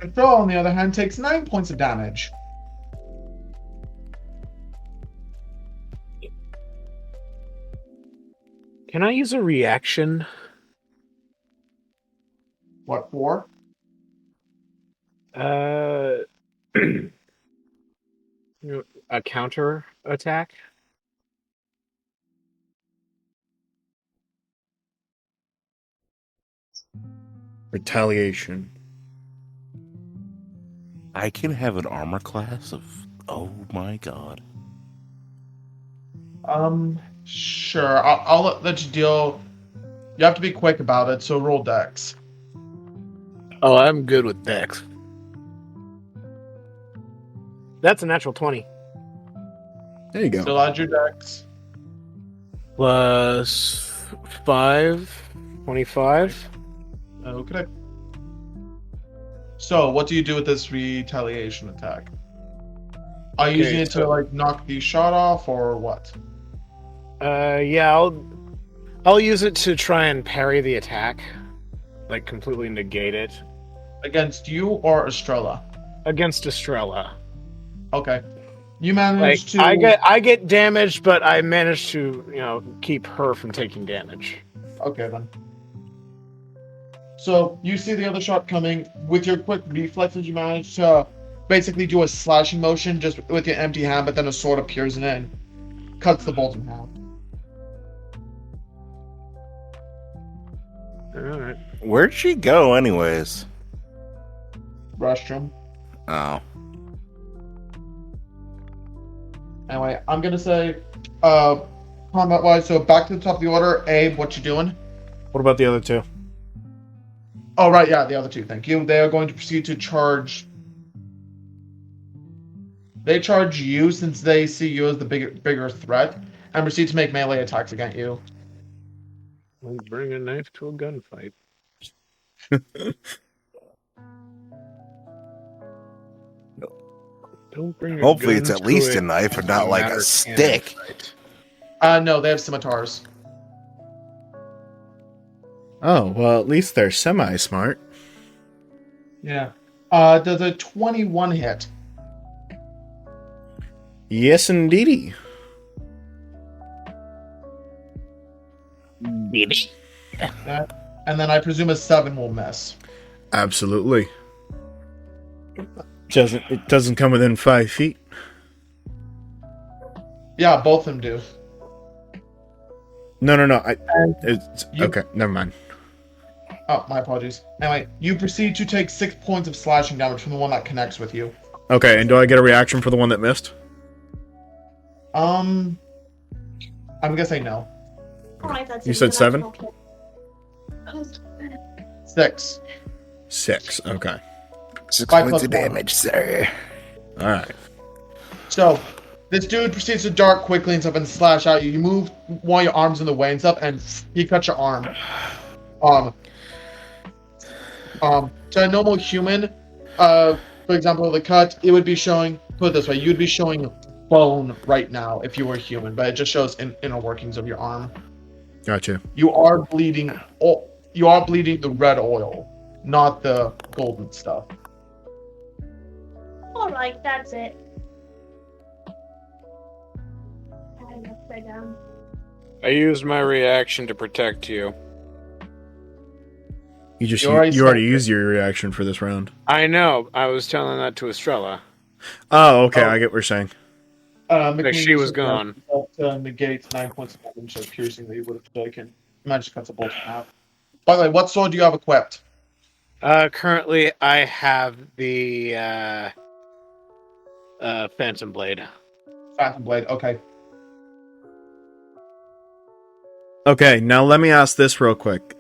Estrella, on the other hand, takes 9 points of damage. Can I use a reaction? What for? A counter attack? Retaliation. I can have an armor class of. Oh my god. Sure. I'll let you deal. You have to be quick about it, so roll dex. Oh, I'm good with Dex. That's a natural 20. There you go. Still add your dex. Plus 5, 25. Okay. So, what do you do with this retaliation attack? Are you using it to like knock the shot off, or what? Yeah, I'll use it to try and parry the attack, like completely negate it Against you or Estrella? against Estrella. Okay. You Like managed to. I get damaged, but I managed to keep her from taking damage. Okay then. So you see the other shot coming. With your quick reflexes, you manage to basically do a slashing motion just with your empty hand, but then a sword appears in it and cuts the bolt in half. Alright. Where'd she go, anyways? Restroom. Oh. Anyway, I'm gonna say, combat-wise, so back to the top of the order. Abe, what you doing? What about the other two? Oh, right, yeah, the other two, thank you. They are going to proceed to charge. They charge you since they see you as the bigger threat, and proceed to make melee attacks against you. Don't bring a knife to a gunfight. Don't bring. Hopefully, it's at least a knife and not like a stick. No, they have scimitars. Oh, well, at least they're semi-smart. Yeah. Does a 21 hit? Yes, indeedy. Baby. And then I presume a 7 will miss. Absolutely. It doesn't come within 5 feet. Yeah, both of them do. No. Okay, never mind. Oh, my apologies. Anyway, you proceed to take 6 points of slashing damage from the one that connects with you. Okay, and do I get a reaction for the one that missed? I'm gonna say no. You said 7? 6. 6, okay. 6 5 points plus of 1. damage, sir. Alright. So, this dude proceeds to dart quickly and stuff and slash at you. You move one of your arms in the way and stuff, and he cuts your arm. To a normal human, for example, the cut, it would be showing, put it this way, you'd be showing bone right now if you were human, but it just shows inner workings of your arm. Gotcha. You are bleeding the red oil, not the golden stuff. Alright, that's it. Upside down. I used my reaction to protect you. You already already used your reaction for this round. I know. I was telling that to Estrella. Oh, okay, I get what you're saying. Like she was gone. Negates 9 points of damage of piercing that you would have taken. Magic cuts a bolt in half. By the way, what sword do you have equipped? Currently, I have the Phantom Blade. Phantom Blade, okay. Okay, now let me ask this real quick.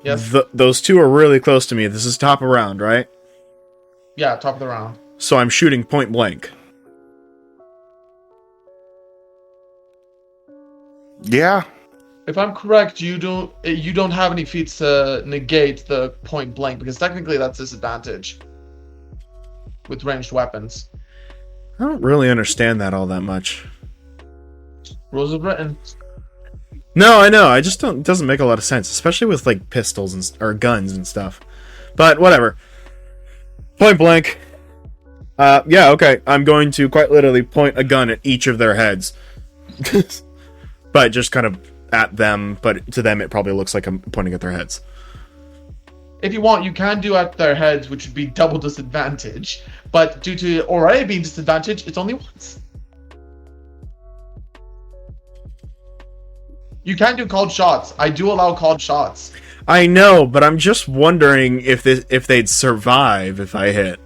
Yes? Those two are really close to me. This is top of round, right? Yeah, top of the round. So I'm shooting point blank. Yeah. If I'm correct, you don't have any feats to negate the point blank because technically that's disadvantage with ranged weapons. I don't really understand that all that much. Rules of written. No, I know. I just don't. It doesn't make a lot of sense, especially with like pistols and or guns and stuff. But whatever. Point blank. Yeah, okay. I'm going to quite literally point a gun at each of their heads, but just kind of at them. But to them, it probably looks like I'm pointing at their heads. If you want, you can do at their heads, which would be double disadvantage. But due to already being disadvantage, it's only once. You can do called shots. I do allow called shots. I know, but I'm just wondering if they'd survive if I hit.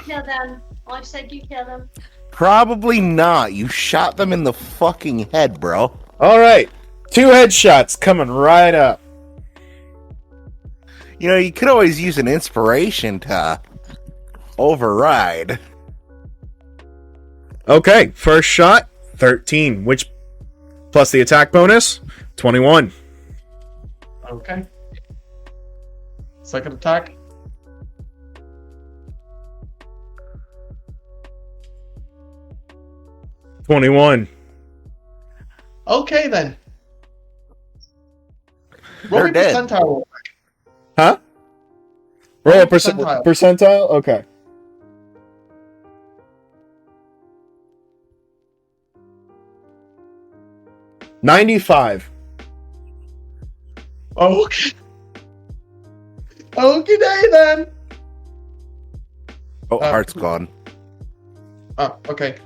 Kill them. I just said you kill them. Probably not. You shot them in the fucking head, bro. All right, 2 headshots coming right up. You know, you could always use an inspiration to override. Okay, first shot, 13, which plus the attack bonus, 21. Okay. Second attack. $21. Okay then. Roll They're me dead. percentile. Huh? Roll a Percentile. percentile? Okay. $95. Okay. Okay then. Oh, heart's gone. Oh, okay.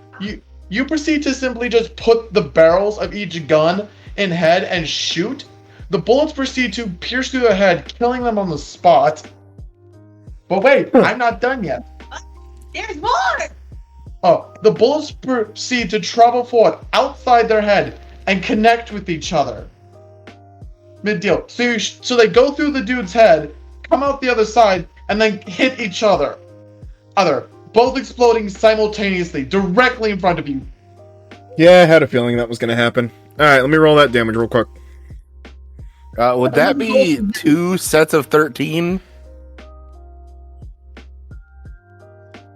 You proceed to simply just put the barrels of each gun in head and shoot. The bullets proceed to pierce through their head, killing them on the spot. But wait, I'm not done yet. There's more! Oh, the bullets proceed to travel forward outside their head and connect with each other. Mid-deal. So they go through the dude's head, come out the other side, and then hit each other. Both exploding simultaneously, directly in front of you. Yeah, I had a feeling that was going to happen. Alright, let me roll that damage real quick. Would that be 2 sets of 13?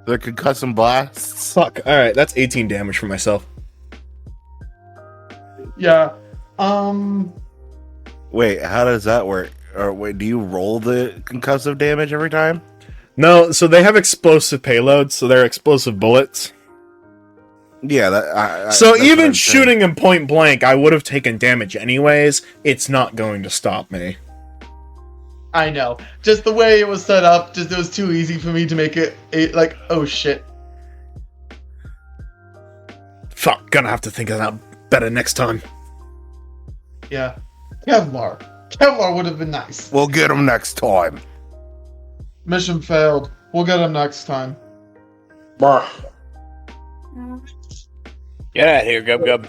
The concussive blasts? Fuck. Alright, that's 18 damage for myself. Yeah. Wait, how does that work? Or wait, do you roll the concussive damage every time? No, so they have explosive payloads, so they're explosive bullets. Yeah, that. So that's what even I'm saying. shooting him point blank, I would have taken damage anyways. It's not going to stop me. I know. Just the way it was set up, it was too easy for me to make it like, oh shit. Fuck, gonna have to think of that better next time. Yeah. Kevlar. Kevlar would have been nice. We'll get him next time. Mission failed. We'll get him next time. Brr. Get out of here, Gub Gub.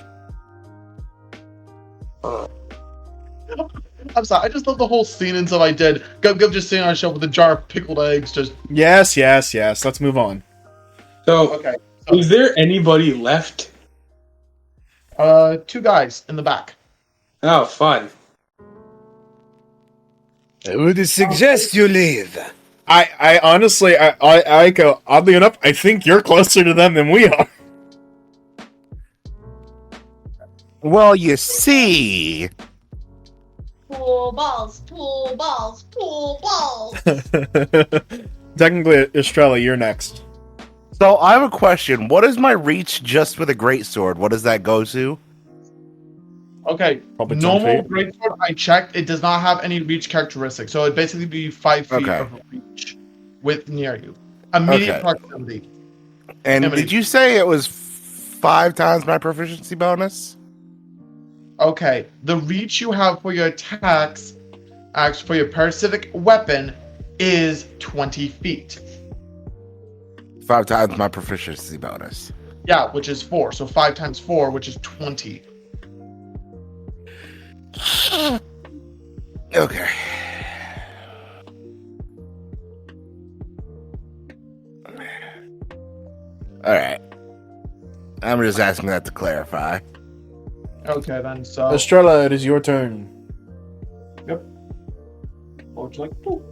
I'm sorry, I just love the whole scene until I did. Gub just sitting on a shelf with a jar of pickled eggs, just... Yes. Let's move on. So, Okay. is there anybody left? 2 guys in the back. Oh, fun. I would suggest you leave. I honestly, Eiko, oddly enough, I think you're closer to them than we are. Well, you see. Pool balls, pool balls, pool balls. Technically, Estrella, you're next. So I have a question. What is my reach just with a greatsword? What does that go to? Okay, Probably 10 normal feet. greatsword, I checked, it does not have any reach characteristics, so it'd basically be 5 feet Okay. of reach with near you. Immediate Okay. proximity. And How many? did you say it was 5 times my proficiency bonus? Okay, the reach you have for your attacks, actually for your parasitic weapon, is 20 feet. 5 times my proficiency bonus. Yeah, which is 4, so 5 times 4, which is 20. Okay. All right. I'm just asking that to clarify. Okay, then, so... Estrella, it is your turn. What would you like to do?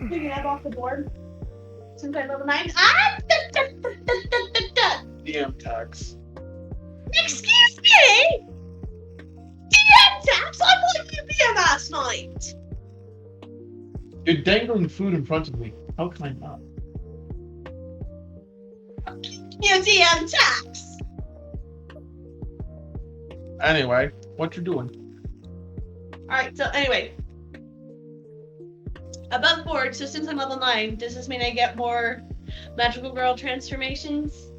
Picking up off the board. Since I level 9. DM tax. Excuse me? DM tax? I thought you beer last night. You're dangling food in front of me. How can I not? You DM tax. Anyway, what you doing? Alright, so anyway. Above board, so since I'm level 9, does this mean I get more magical girl transformations?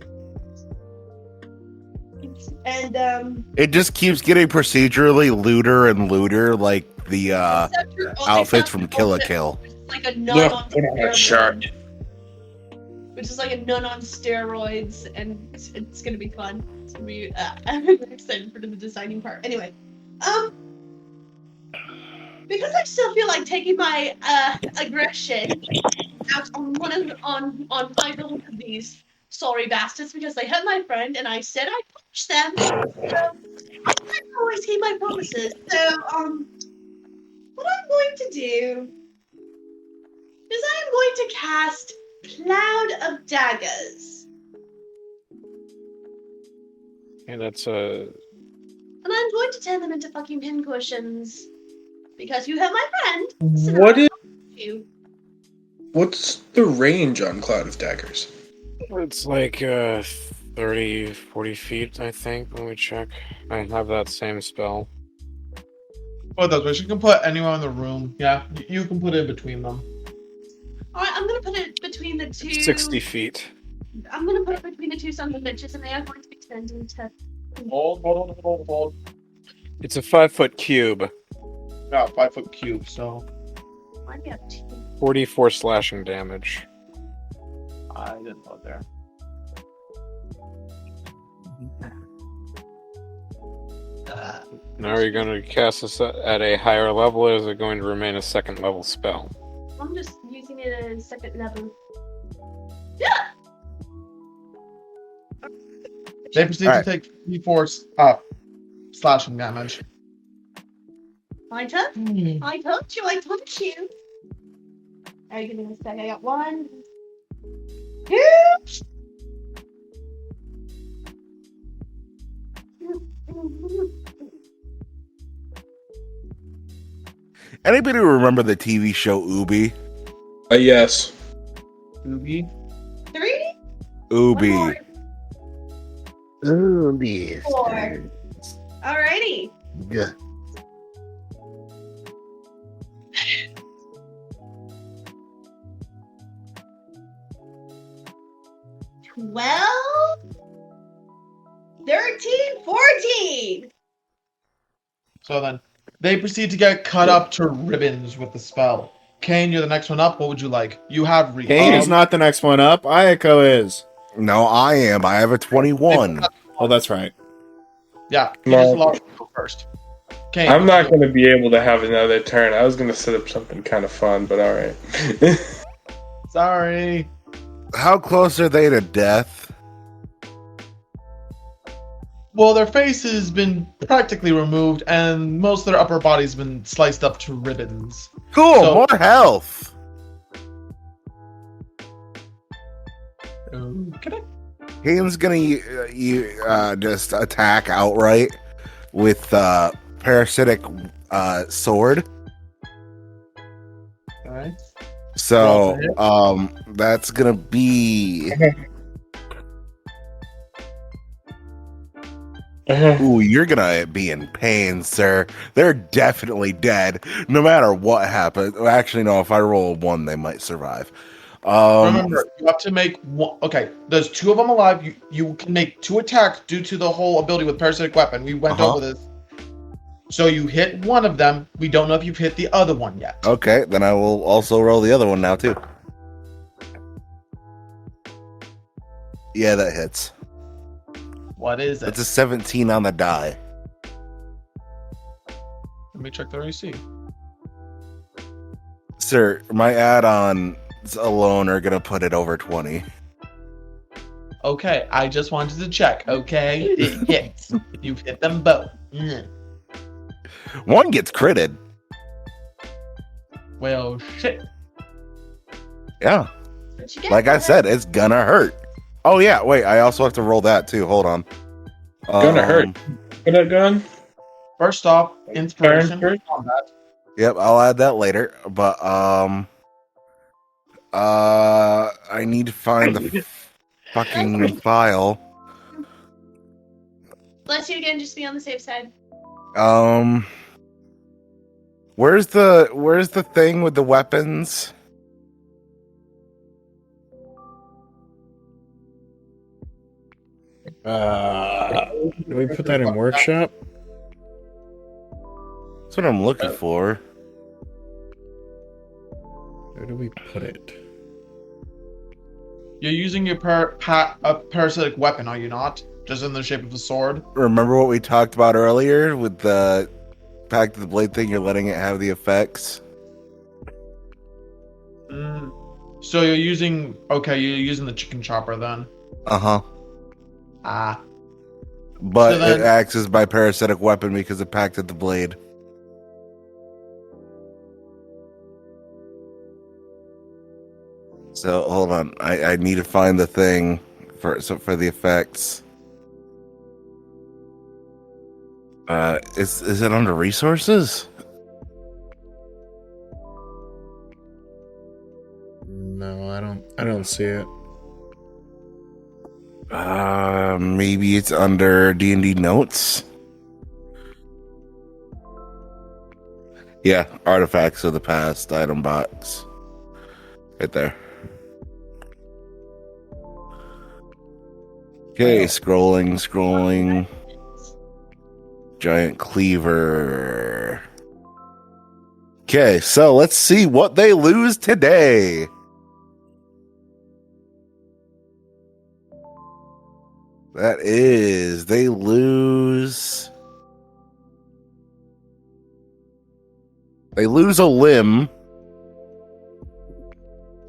And It just keeps getting procedurally looter and looter, like the outfits from Kill la Kill. like a nun on Sure. steroids. Which is like a nun on steroids, and it's gonna be fun. It's gonna be. I'm really excited for the designing part. Anyway, because I still feel like taking my aggression out on either one of these sorry bastards because they hurt my friend and I said I'd punch them. So I can't always keep my promises. So what I'm going to do is I'm going to cast Cloud of Daggers. And that's And I'm going to turn them into fucking pincushions. Because you hurt my friend. So now What I'm is? going to. What's the range on Cloud of Daggers? it's like 30, 40 feet, I think. Let me check. I have that same spell. Oh, that's right. You can put anyone in the room. Yeah, you can put it in between them. Alright, I'm gonna put it between the two. 60 feet. I'm gonna put it between the two sons of bitches, and they are going to be turned into. Hold. It's a 5-foot cube. Yeah, 5-foot cube, so... Why do we have two? 44 slashing damage. I didn't put there. Now are you going to cast this at a higher level, or is it going to remain a second level spell? I'm just using it as second level. Yeah! They proceed Alright. to take 54 slashing damage. My turn? I told you. Are you gonna say I got 1, 2? Anybody remember the TV show Ubi? Yes. Oogie. 3? Ubi. One Oh, yes. 4. Alrighty. Yeah. Well, 13, 14. So then, they proceed to get cut up to ribbons with the spell. Kain, you're the next one up. What would you like? You have reach. Kain is not the next one up. Eiko is. No, I am. I have a 21. Oh, that's right. Yeah, you No. just lost first. Kain, I'm not going to be able to have another turn. I was going to set up something kind of fun, but alright. Sorry. How close are they to death? Well, their face has been practically removed, and most of their upper body's been sliced up to ribbons. Cool, So- more health. Okay. Kane's gonna just attack outright with parasitic sword. Alright. So that's gonna be. Ooh, you're gonna be in pain, sir. They're definitely dead, no matter what happens. Actually, no. If I roll a 1, they might survive. Remember, you have to make one. Okay, there's 2 of them alive. You can make 2 attacks due to the whole ability with parasitic weapon. We went over this. So you hit one of them. We don't know if you've hit the other one yet. Okay, then I will also roll the other one now too. Yeah, that hits. What is it? It's a 17 on the die. Let me check their AC. Sir, my add-ons alone are gonna put it over 20. Okay, I just wanted to check. Okay, it hits. You've hit them both. One gets critted. Well, shit. Yeah. What you get Like for I it? said, it's gonna hurt. Oh yeah, wait, I also have to roll that too. Hold on. Gonna hurt. Gonna gun. First off, inspiration. Turn. Combat. Yep, I'll add that later. But I need to find the fucking file. Bless you again, just be on the safe side. Where's the thing with the weapons? Do we put that in workshop? That's what I'm looking for. Where do we put it? You're using your parasitic weapon, are you not? Just in the shape of a sword? Remember what we talked about earlier with the Pact of the Blade thing? You're letting it have the effects. So you're using... Okay, you're using the chicken chopper then. Uh-huh. Ah. But So then- it acts as my parasitic weapon because of Pact of the Blade. So hold on, I need to find the thing for the effects. Is it under resources? No, I don't see it. Maybe it's under D&D notes. Yeah, artifacts of the past, item box, right there. Okay, scrolling. Giant cleaver. Okay, so let's see what they lose today. That is, they lose a limb.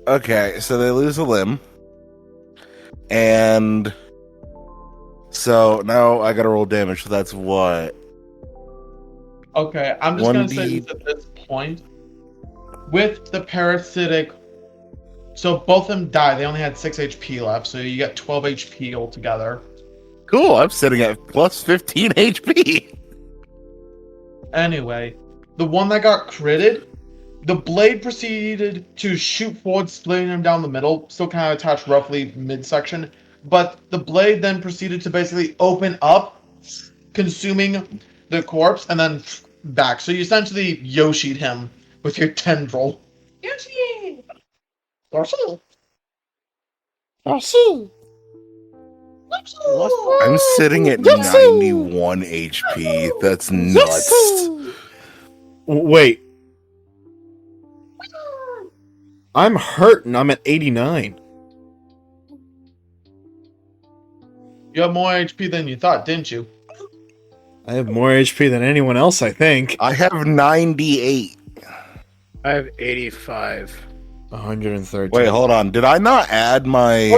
Okay, so they lose a limb. And so now I gotta roll damage, so that's what? Okay, I'm just going to 1d. say this at this point. With the parasitic... So both of them die. They only had 6 HP left, so you get 12 HP altogether. Cool, I'm sitting at plus 15 HP. Anyway, the one that got critted, the blade proceeded to shoot forward, splitting him down the middle, still kind of attached roughly midsection. But the blade then proceeded to basically open up, consuming the corpse, and then back. So you essentially Yoshi'd him with your tendril. Yoshi! I'm sitting at 91 HP. That's nuts. Wait. I'm hurt and I'm at 89. You have more HP than you thought, didn't you? I have more HP than anyone else, I think. I have 98. I have 85. 113. Wait, hold on. Did I not add my... I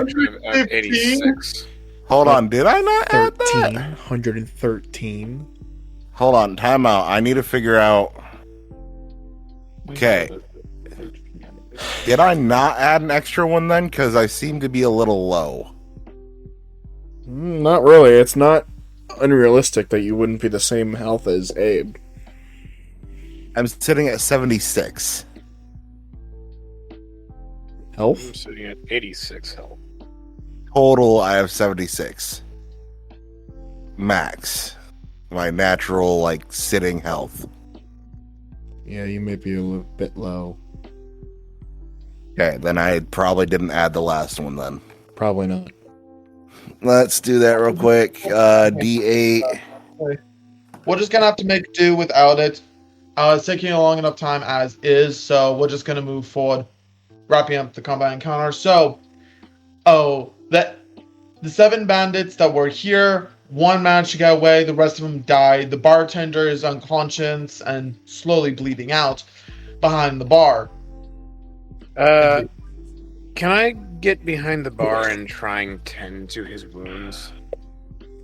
have 86. Hold on, did I not add 13. that? 113. Hold on, time out. I need to figure out... Okay. Did I not add an extra one then? Because I seem to be a little low. Not really. It's not unrealistic that you wouldn't be the same health as Abe. I'm sitting at 76. Health? I'm sitting at 86 health. Total, I have 76. Max. My natural, like, sitting health. Yeah, you may be a little bit low. Okay, then I probably didn't add the last one then. Probably not. Let's do that real quick. D8. We're just gonna have to make do without it. It's taking a long enough time as is, so we're just gonna move forward, wrapping up the combat encounter. So, the 7 bandits that were here, one managed to get away, the rest of them died. The bartender is unconscious and slowly bleeding out behind the bar. Can Can I get behind the bar and try and tend to his wounds?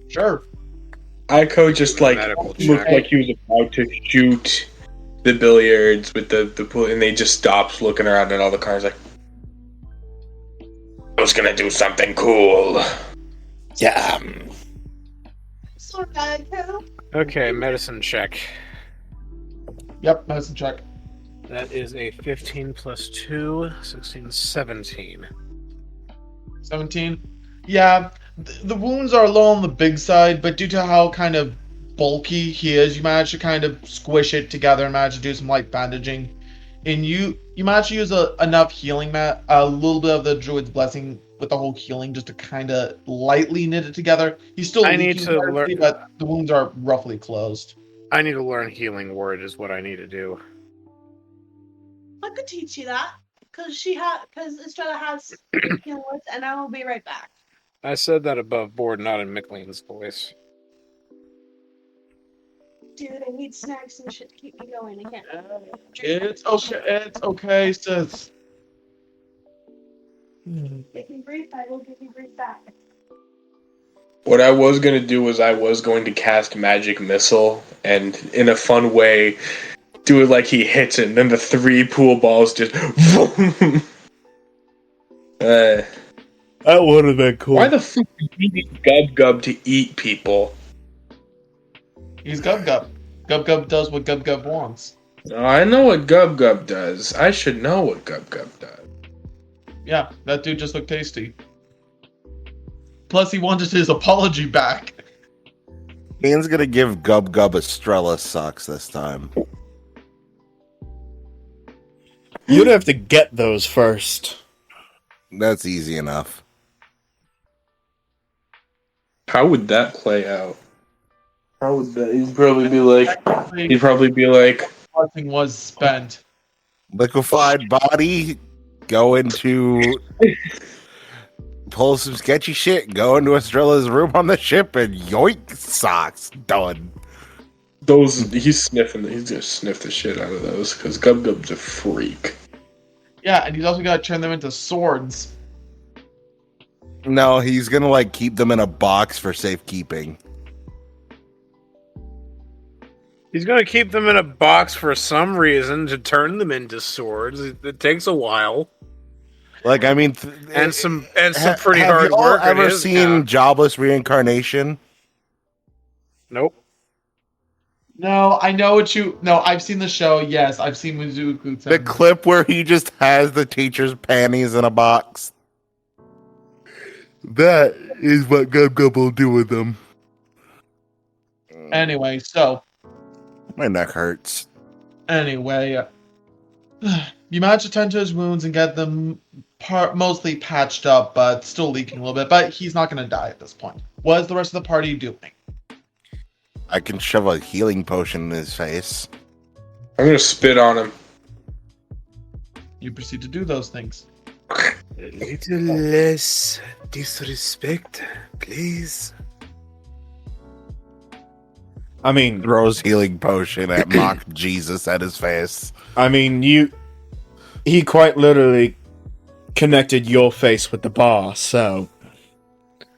Sure. Eiko just like Medical looked check. like he was about to shoot the billiards with the pool, and they just stopped looking around at all the cars like, I was gonna do something cool. Yeah. Sorry, Eiko. Okay, medicine check. Yep, medicine check. That is a 15 plus 2, 16, 17. 17. Yeah, the wounds are low on the big side, but due to how kind of bulky he is, you manage to kind of squish it together and manage to do some light bandaging. And you manage to use enough healing a little bit of the druid's blessing with the whole healing just to kind of lightly knit it together. He's still I need leaking to partially, but the wounds are roughly closed. I need to learn Healing Word is what I need to do. I could teach you that because Estrella has healing words, and I will be right back. I said that above board, not in Michaeleen's voice. Dude, I need snacks and shit to keep me going. I can't. It's okay. It's okay, sis. Give me brief. I will give you brief back. what I was gonna do was I was going to cast Magic Missile, and in a fun way, do it like he hits it, and then the 3 pool balls just. That would have been cool. Why the fuck do you need Gub Gub to eat people? He's Gub Gub. Gub Gub does what Gub Gub wants. I know what Gub Gub does. I should know what Gub Gub does. Yeah, that dude just looked tasty. Plus, he wanted his apology back. Kane's gonna give Gub Gub Estrella socks this time. You'd have to get those first. That's easy enough. How would that play out? How would that? He'd probably be like, Nothing was spent. Liquefied body, go into pull some sketchy shit, go into Estrella's room on the ship, and yoink, socks, done. he's gonna sniff the shit out of those, because Gub Gub's a freak. Yeah, and he's also got to turn them into swords. No, he's gonna keep them in a box for safekeeping. He's going to keep them in a box for some reason to turn them into swords. It takes a while. And some pretty have hard y'all work. on ever his seen account. Jobless Reincarnation? Nope. No, I know what you... No, I've seen the show, yes. I've seen Mizuku. The clip where he just has the teacher's panties in a box. That is what Gub Gub will do with them. Anyway, so... My neck hurts. Anyway, you manage to tend to his wounds and get them mostly patched up, but still leaking a little bit. But he's not going to die at this point. What is the rest of the party doing? I can shove a healing potion in his face. I'm gonna spit on him. You proceed to do those things. A little less disrespect, please. I mean, Throws healing potion at mock Jesus at his face. I mean, he quite literally connected your face with the bar, so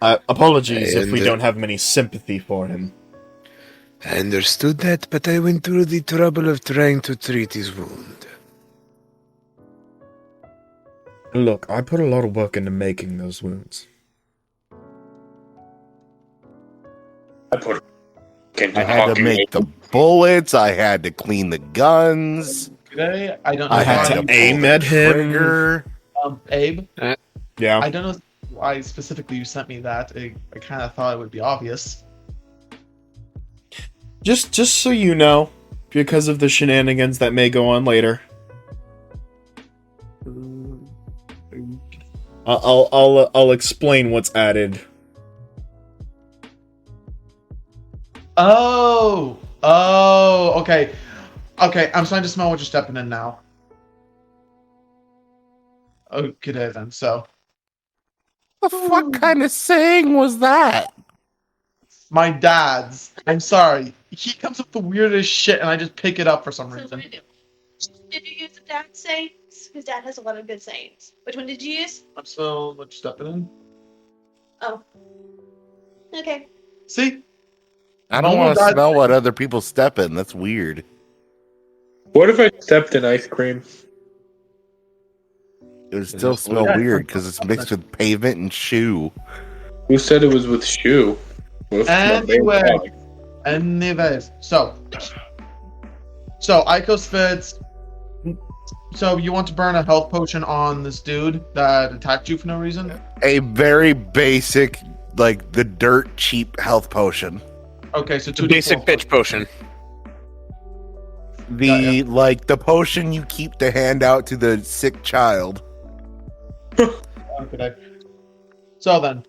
apologies if we don't have any sympathy for him. I understood that, but I went through the trouble of trying to treat his wound. Look, I put a lot of work into making those wounds. I had to make the bullets. I had to clean the guns. Today, I don't know I had why- to aim at him. Trigger. Abe, Yeah. I don't know why specifically you sent me that. I kind of thought it would be obvious. Just so you know, because of the shenanigans that may go on later. I'll explain what's added. Oh, okay. Okay, I'm starting to smell what you're stepping in now. Okay then, so. The fuck kind of saying was that? My dad's. I'm sorry. He comes up with the weirdest shit and I just pick it up for some So what reason. do you do? Did you use the dad sayings? His dad has a lot of good sayings. Which one did you use? I'm still stepping in. Oh. Okay. See? I don't Momo want to died- smell what other people step in. That's weird. What if I stepped in ice cream? It would still smell Yeah, weird because it's mixed with pavement and shoe. Who said it was with shoe? What if it's my Anyway. dog? Anyways, so Eiko spits. So you want to burn a health potion on this dude that attacked you for no reason? A very basic, like the dirt cheap health potion. Okay, so It's a basic bitch potion. The like the potion you keep to hand out to the sick child. Okay. So then,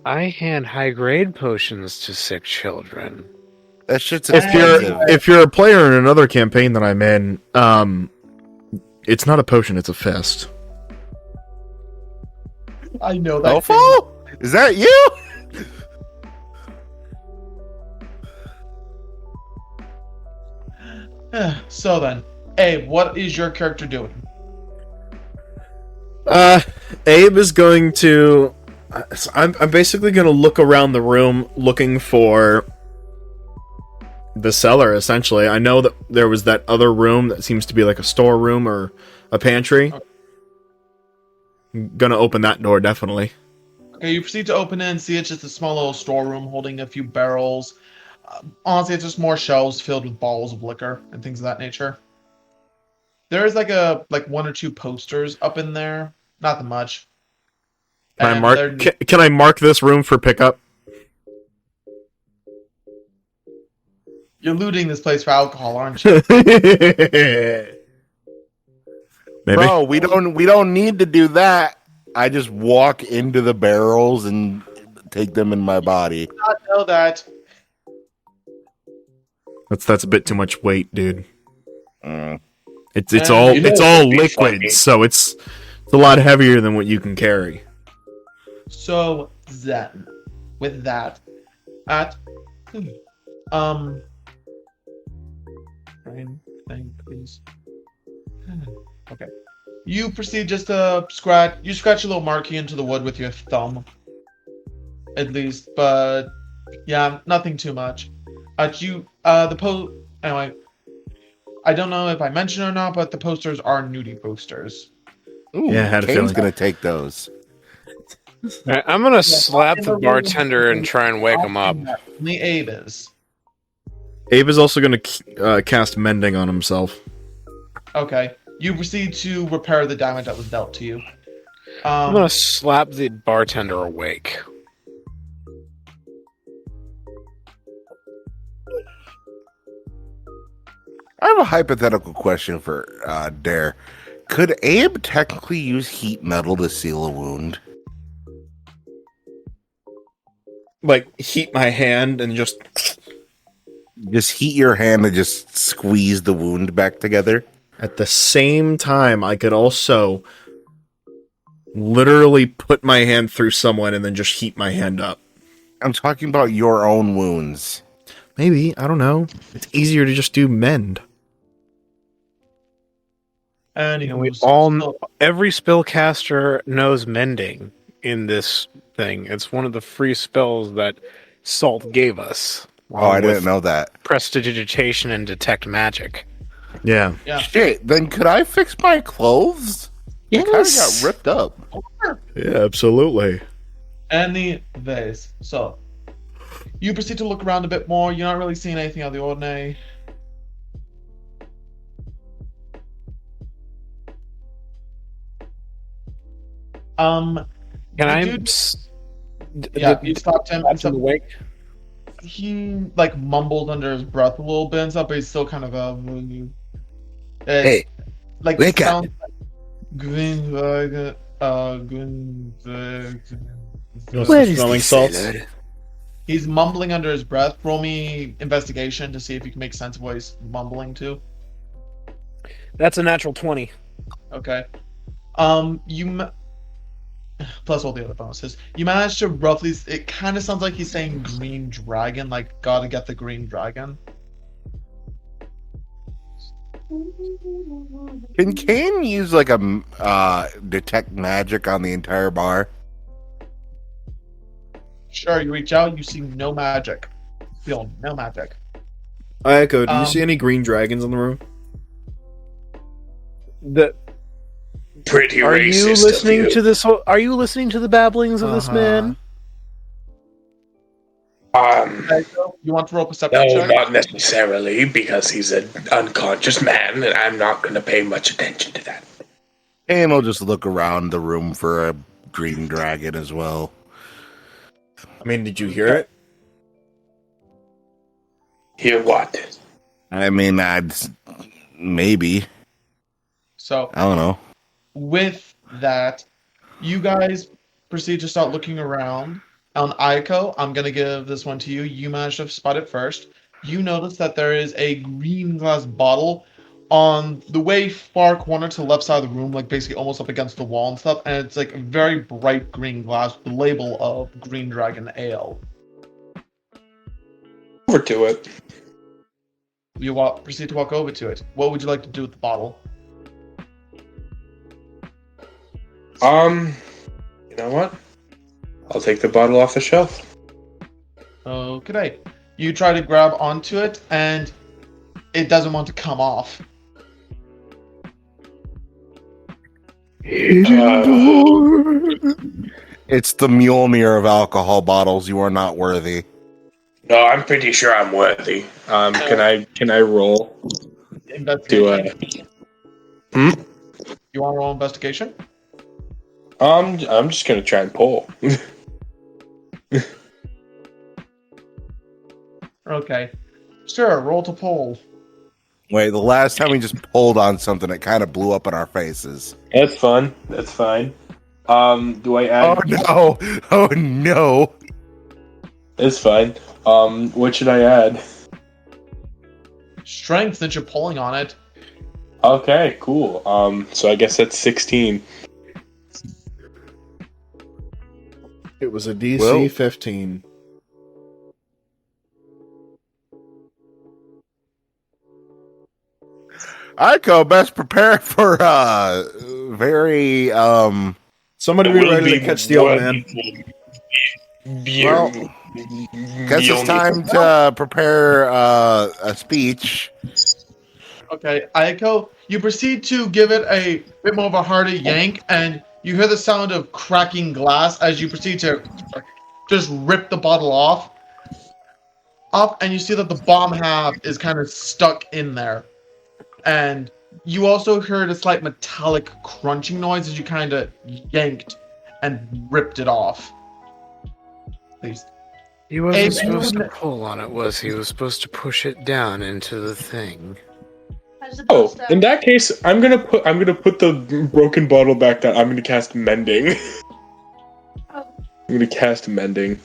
I hand high grade potions to sick children. That shit's If expensive. you're a player in another campaign that I'm in, it's not a potion, it's a fist. I know that. Ofo? Is that you? So then, Abe, what is your character doing? Abe is going to. I'm basically going to look around the room looking for the cellar, essentially. I know that there was that other room that seems to be like a storeroom or a pantry. I'm gonna open that door, definitely. Okay, you proceed to open it and see it's just a small little storeroom holding a few barrels. Honestly, it's just more shelves filled with bottles of liquor and things of that nature. There is like one or two posters up in there, not that much. Can I And mark? they're- Can I mark this room for pickup? You're looting this place for alcohol, aren't you? Maybe. Bro, we don't need to do that. I just walk into the barrels and take them in my body. I know that. That's a bit too much weight, dude. Mm. It's And all you know it's it all would be liquid, funny. so it's a lot heavier than what you can carry. So then, with that, brain thing, please. Okay. You proceed just to scratch. You scratch a little marky into the wood with your thumb, at least. But yeah, nothing too much. Anyway. I don't know if I mentioned or not, but the posters are nudie posters. Ooh, Yeah, I had a Kane's feeling. gonna take those. Alright, I'm gonna slap the bartender and try and wake him up. Only Abe is. Abe is also going to cast mending on himself. Okay. You proceed to repair the damage that was dealt to you. I'm gonna slap the bartender awake. I have a hypothetical question for Dare. Could Abe technically use heat metal to seal a wound? Like, heat my hand and just... Just heat your hand and just squeeze the wound back together? At the same time, I could also literally put my hand through someone and then just heat my hand up. I'm talking about your own wounds. Maybe, I don't know. It's easier to just do mend. And You know, we all know, every spellcaster knows mending in this thing. It's one of the free spells that Salt gave us. Oh, I didn't know that. Prestidigitation and detect magic. Yeah. Yeah. Shit, then could I fix my clothes? They kind of got ripped up. Yeah, absolutely. Anyways, so you proceed to look around a bit more. You're not really seeing anything out of the ordinary. Can I? Dude- Yeah, you stopped him. And Slap him awake? he like mumbled under his breath a little bit and stuff, but he's still kind of Hey, like wake up. sounds like green You want Where some is smelling this salts? cellar? He's mumbling under his breath. Roll me investigation to see if you can make sense of what he's mumbling to. That's a natural 20. Okay. Plus all the other bonuses. You managed to roughly. It kind of sounds like he's saying green dragon, like gotta get the green dragon. Can Kain use like a detect magic on the entire bar? Sure, you reach out, you see no magic. Feel no magic. Eiko, do you see any green dragons in the room? Pretty Are racist you listening of you. to this? Are you listening to the babblings of this man? You want to roll perception No, check? not necessarily, because he's an unconscious man, and I'm not going to pay much attention to that. Kain will just look around the room for a green dragon as well. I mean, did you hear it? Hear what? I mean, maybe. So, I don't know. with that, you guys proceed to start looking around. On Eiko, I'm going to give this one to you. You managed to spot it first. You notice that there is a green glass bottle on the way far corner to the left side of the room, like basically almost up against the wall and stuff, and it's like a very bright green glass with the label of Green Dragon Ale. Over to it. You proceed to walk over to it. What would you like to do with the bottle? You know what? I'll take the bottle off the shelf. Okay. You try to grab onto it, and it doesn't want to come off. It's the Mjolnir of alcohol bottles. You are not worthy. No, I'm pretty sure I'm worthy. Can I roll Investigation. to You want to roll investigation? I'm just gonna try and pull. Okay. Sure, roll to pull. Wait, the last time we just pulled on something, it kind of blew up in our faces. That's fun. That's fine. Do I Oh add? no! Oh no! It's fine. What should I add? Strength, since you're pulling on it. Okay, cool. So I guess that's 16. It was a DC Well- 15. Eiko, best prepare for very Somebody be ready to catch the old man. Well, guess it's time to prepare a speech. Okay, Eiko, you proceed to give it a bit more of a harder yank, and you hear the sound of cracking glass as you proceed to just rip the bottle off, and you see that the bomb half is kind of stuck in there. And you also heard a slight metallic crunching noise as you kind of yanked and ripped it off. Please. He wasn't Hey, supposed to man. pull on it, was he? He was supposed to push it down into the thing. How's it Oh, supposed in to- that case, I'm gonna put the broken bottle back down. I'm gonna cast mending. Oh, I'm gonna cast mending,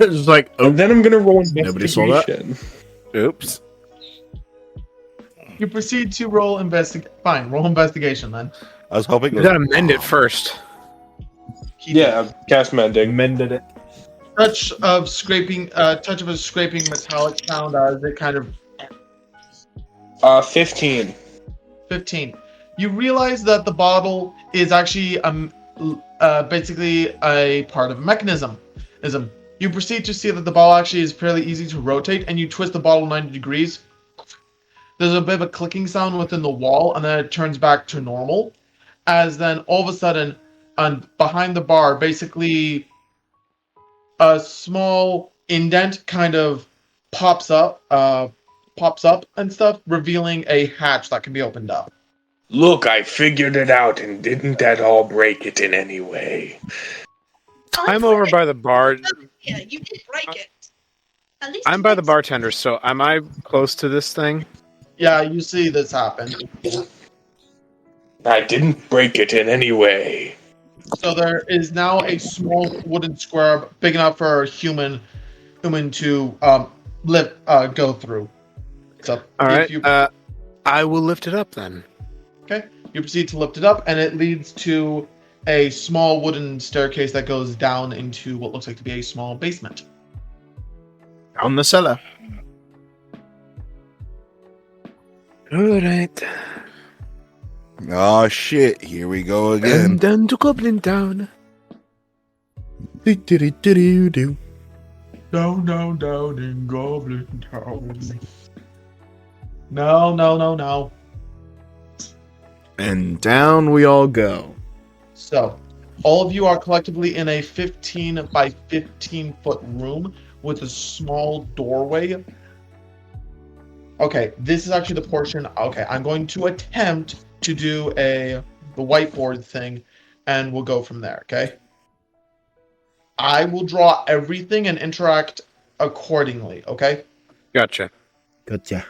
It's like, oh, and then I'm gonna roll Nobody saw that? investigation. Oops. You proceed to roll Fine, roll investigation then. I was hoping. You gotta mend it first. Yeah, cast mending. mended it. Touch of a scraping metallic sound as it kind of 15. 15. You realize that the bottle is actually basically a part of a mechanism. You proceed to see that the bottle actually is fairly easy to rotate, and you twist the bottle 90 degrees. There's a bit of a clicking sound within the wall, and then it turns back to normal. As then all of a sudden, behind the bar, basically a small indent kind of pops up and stuff, revealing a hatch that can be opened up. Look, I figured it out, and didn't that all break it in any way? I'm over by the bar. Yeah, you did break it. At least I'm you by the did bartender, so am I close to this thing? Yeah, you see this happen. I didn't break it in any way. So there is now a small wooden square big enough for a human to go through. So All right. you I will lift it up then. you proceed to lift it up, and it leads to a small wooden staircase that goes down into what looks like to be a small basement. On the cellar. Alright. Oh shit! Here we go again. And down to Goblin Town. Do-do-do-do-do. Down, down, down in Goblin Town. No. And down we all go. So, all of you are collectively in a 15 by 15 foot room with a small doorway. Okay, this is actually the portion. Okay, I'm going to attempt to do the whiteboard thing, and we'll go from there, okay? I will draw everything and interact accordingly, okay? Gotcha. Gotcha.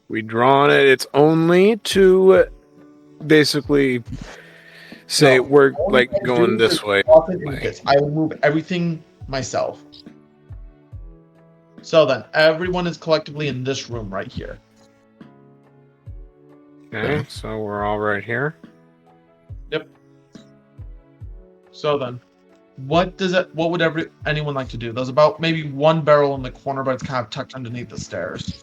We draw on it. It's only to basically say No, we're all like you guys going do this is way. drop it in bits. I will move everything myself. So then, everyone is collectively in this room right here. Okay, so we're all right here. Yep. So then, what would anyone like to do? There's about maybe one barrel in the corner, but it's kind of tucked underneath the stairs.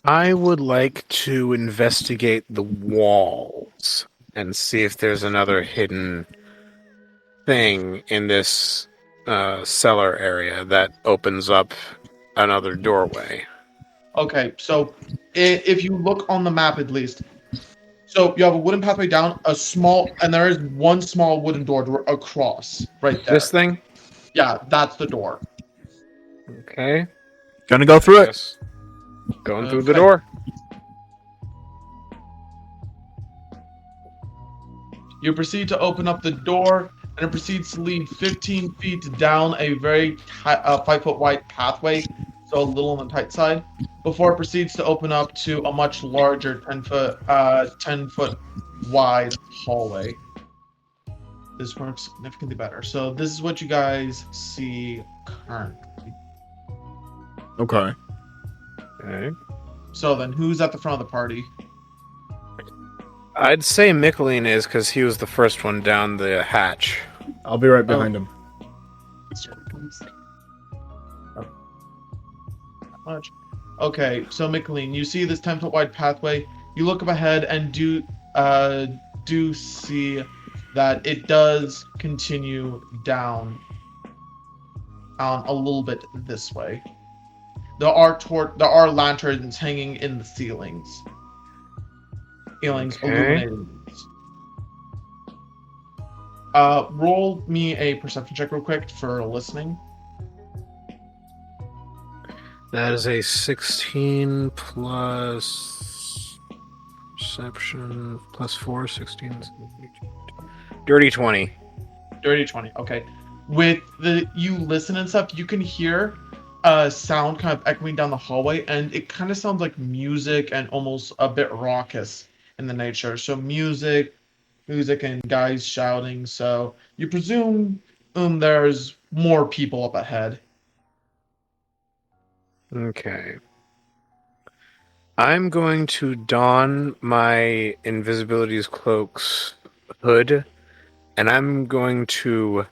I would like to investigate the walls and see if there's another hidden thing in this cellar area that opens up another doorway. Okay, so if you look on the map at least, so you have a wooden pathway down, and there is one small wooden door across right there. This thing? Yeah, that's the door. Okay. Gonna go through it. Yes. Going through the Okay. door. You proceed to open up the door, and it proceeds to lead 15 feet down a very 5-foot wide pathway, so a little on the tight side, before it proceeds to open up to a much larger 10-foot wide hallway. This works significantly better. So this is what you guys see currently. Okay. Okay. So then, who's at the front of the party? I'd say Michaeleen is because he was the first one down the hatch. I'll be right behind him. Not much. Okay, so Michaeleen, you see this 10-foot wide pathway. You look up ahead and do see that it does continue down a little bit this way. There are lanterns hanging in the ceilings. Okay. Illuminating these. Roll me a perception check real quick for listening. That is a 16 plus perception plus 4, 16. Dirty 20. Dirty 20. Okay. With you listen and stuff, you can hear sound kind of echoing down the hallway, and it kind of sounds like music and almost a bit raucous in the nature. So music and guys shouting. So you presume there's more people up ahead. Okay. I'm going to don my invisibility's cloak's hood, and I'm going to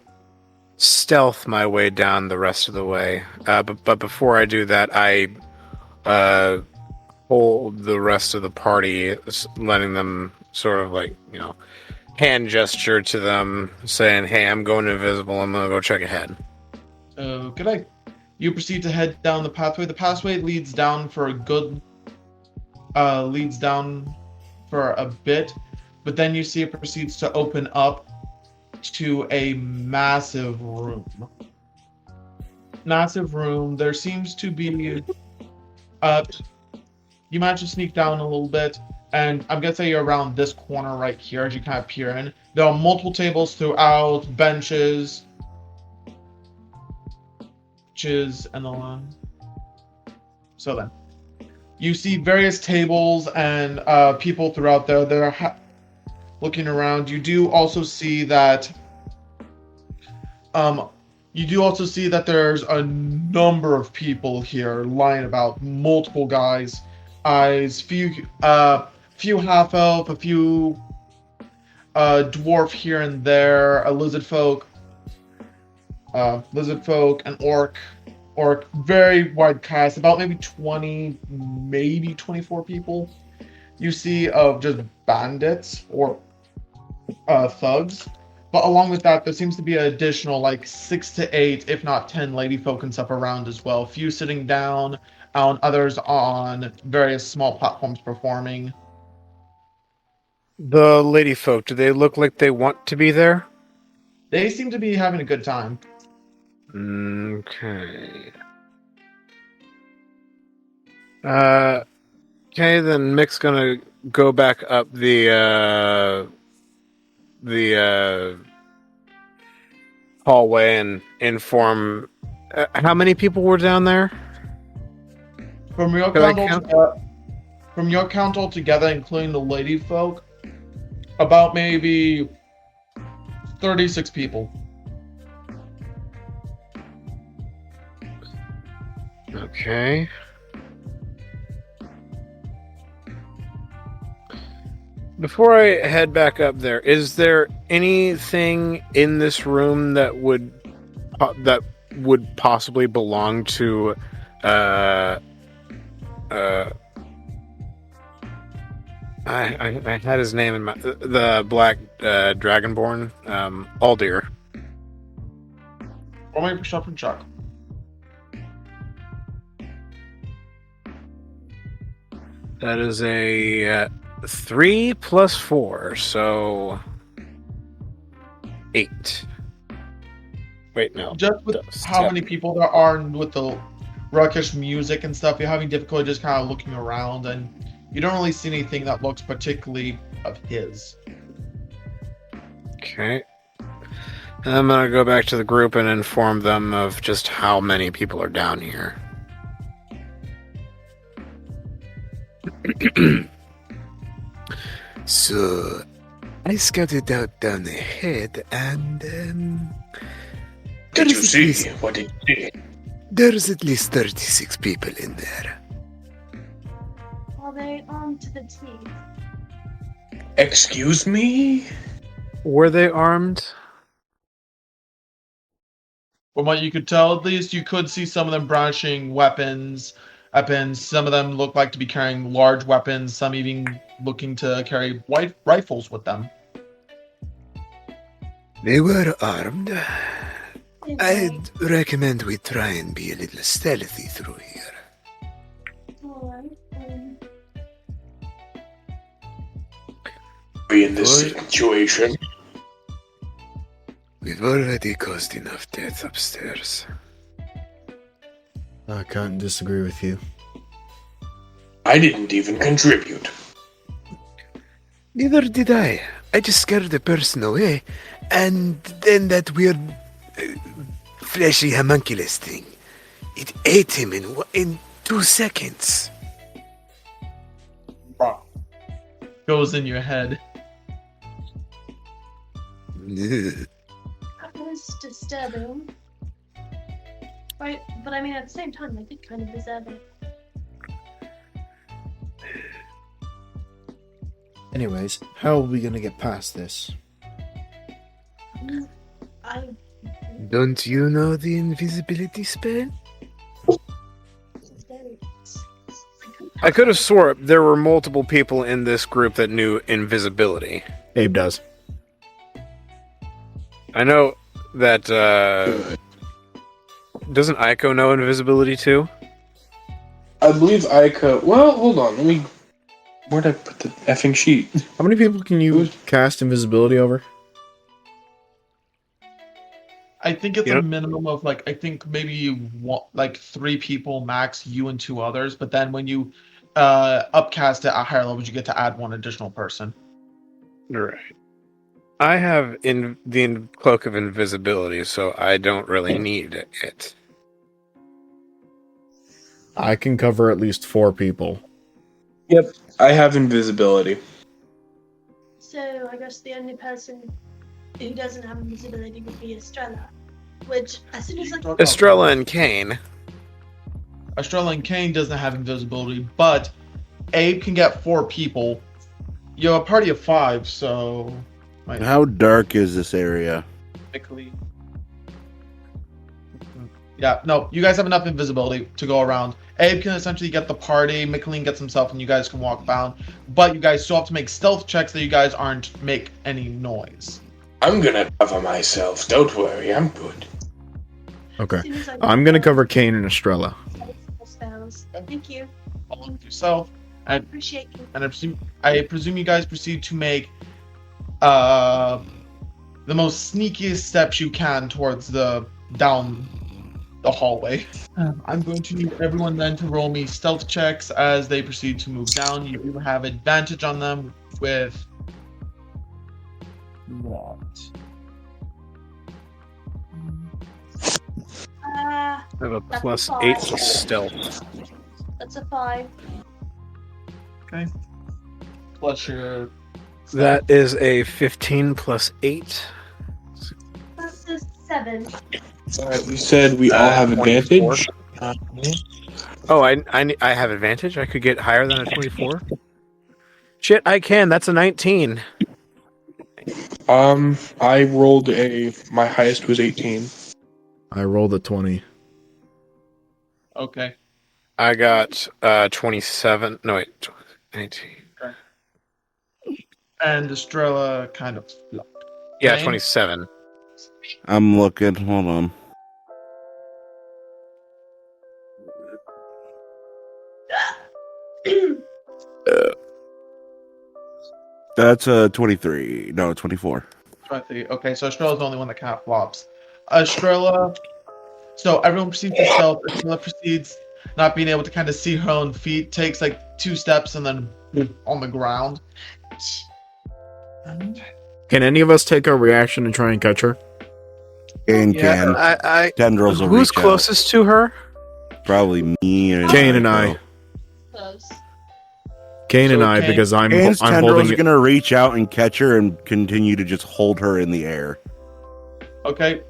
stealth my way down the rest of the way. But before I do that, I hold the rest of the party, letting them sort of like, hand gesture to them, saying, "Hey, I'm going invisible. I'm gonna go check ahead." Okay. You proceed to head down the pathway. The pathway leads down for a bit, but then you see it proceeds to open up to a massive room. There seems to be you manage to sneak down a little bit, and I'm gonna say you're around this corner right here as you kind of peer in. There are multiple tables throughout, benches and the line. So then, you see various tables and people throughout there. They're looking around. You do also see that. There's a number of people here lying about. Multiple guys, few half elf, a few dwarf here and there, a lizard folk, an orc, or very wide cast, about maybe 20, maybe 24 people. You see of just bandits or thugs. But along with that, there seems to be an additional like 6 to 8, if not 10, lady folk and stuff around as well. A few sitting down, and others on various small platforms performing. The lady folk, do they look like they want to be there? They seem to be having a good time. Okay. Okay, then Mick's gonna go back up the hallway and inform. How many people were down there? From your Can I count, count? from your count altogether, including the lady folk, about maybe 36 people. Okay. Before I head back up there, is there anything in this room that would possibly belong to I had his name in my the black dragonborn Aldir. Roll me a perception check. That is a 3 plus 4, so 8. Wait, no. Just with how many people there are and with the ruckish music and stuff, you're having difficulty just kind of looking around, and you don't really see anything that looks particularly of his. Okay. I'm gonna go back to the group and inform them of just how many people are down here. So, I scouted out down ahead, and Did you see? What did you see? there's at least 36 people in there. Are they armed to the teeth? Excuse me? Were they armed? From what you could tell, at least, you could see some of them brandishing weapons. Some of them look like to be carrying large weapons. Some even looking to carry white rifles with them. They were armed. Did I'd recommend we try and be a little stealthy through here. Alright. Be in this situation. We've already caused enough death upstairs. I can't disagree with you. I didn't even contribute. Neither did I. I just scared the person away, and then that weird, fleshy homunculus thing. It ate him in 2 seconds. Goes in your head. Ugh. That was disturbing. Right, but I mean, at the same time, they did kind of deserve it. Anyways, how are we gonna get past this? I Don't you know the invisibility spell? don't. I could have swore there were multiple people in this group that knew invisibility. Abe does. I know that doesn't Eiko know invisibility too? I believe Eiko. Well, hold on. Let me. Where'd I put the effing sheet? How many people can you cast invisibility over? I think it's You a know- minimum of like, I think maybe you want like 3 people max, you and 2 others. But then when you upcast it at higher levels, you get to add 1 additional person. Right. I have the cloak of invisibility, so I don't really need it. I can cover at least 4 people. Yep, I have invisibility. So I guess the only person who doesn't have invisibility would be Estrella. Which, as soon as I Estrella and Kain. Estrella and Kain doesn't have invisibility, but Abe can get 4 people. You have a party of 5, so How dark is this area? Michaeleen. Yeah, no, you guys have enough invisibility to go around. Abe can essentially get the party, Michaeleen gets himself, and you guys can walk down. But you guys still have to make stealth checks that you guys aren't make any noise. I'm gonna cover myself. Don't worry, I'm good. Okay. As soon as I I'm gonna cover Kain and Estrella. spells. Thank you. All with yourself. I appreciate you. And I presume you guys proceed to make the most sneakiest steps you can towards the down the hallway. I'm going to need everyone then to roll me stealth checks as they proceed to move down. You do have advantage on them with what? I have a That's plus a 8 five. to stealth. That's a 5. Okay. Plus your That is a 15 plus 8. That's a 7. Alright, we said we all have 24. advantage. Oh, I have advantage? I could get higher than a 24? Shit, I can. That's a 19. I rolled my highest was 18. I rolled a 20. okay. I got 27. No, wait. 19. And Estrella kind of flopped. Yeah, Kain? 27. I'm looking. Hold on. That's 23. No, 24. Okay, so Estrella's the only one that kind of flops. Estrella. So everyone proceeds to stealth. Estrella proceeds not being able to kind of see her own feet, takes like 2 steps and then on the ground. Can any of us take our reaction and try and catch her? Kain Yeah, can. I Tendrils will who's reach out. closest to her? Probably me and Kain and I. Close. Kain and So I, Kain- because I'm Kain's tendrils holding are it. gonna reach out and catch her and continue to just hold her in the air. Okay.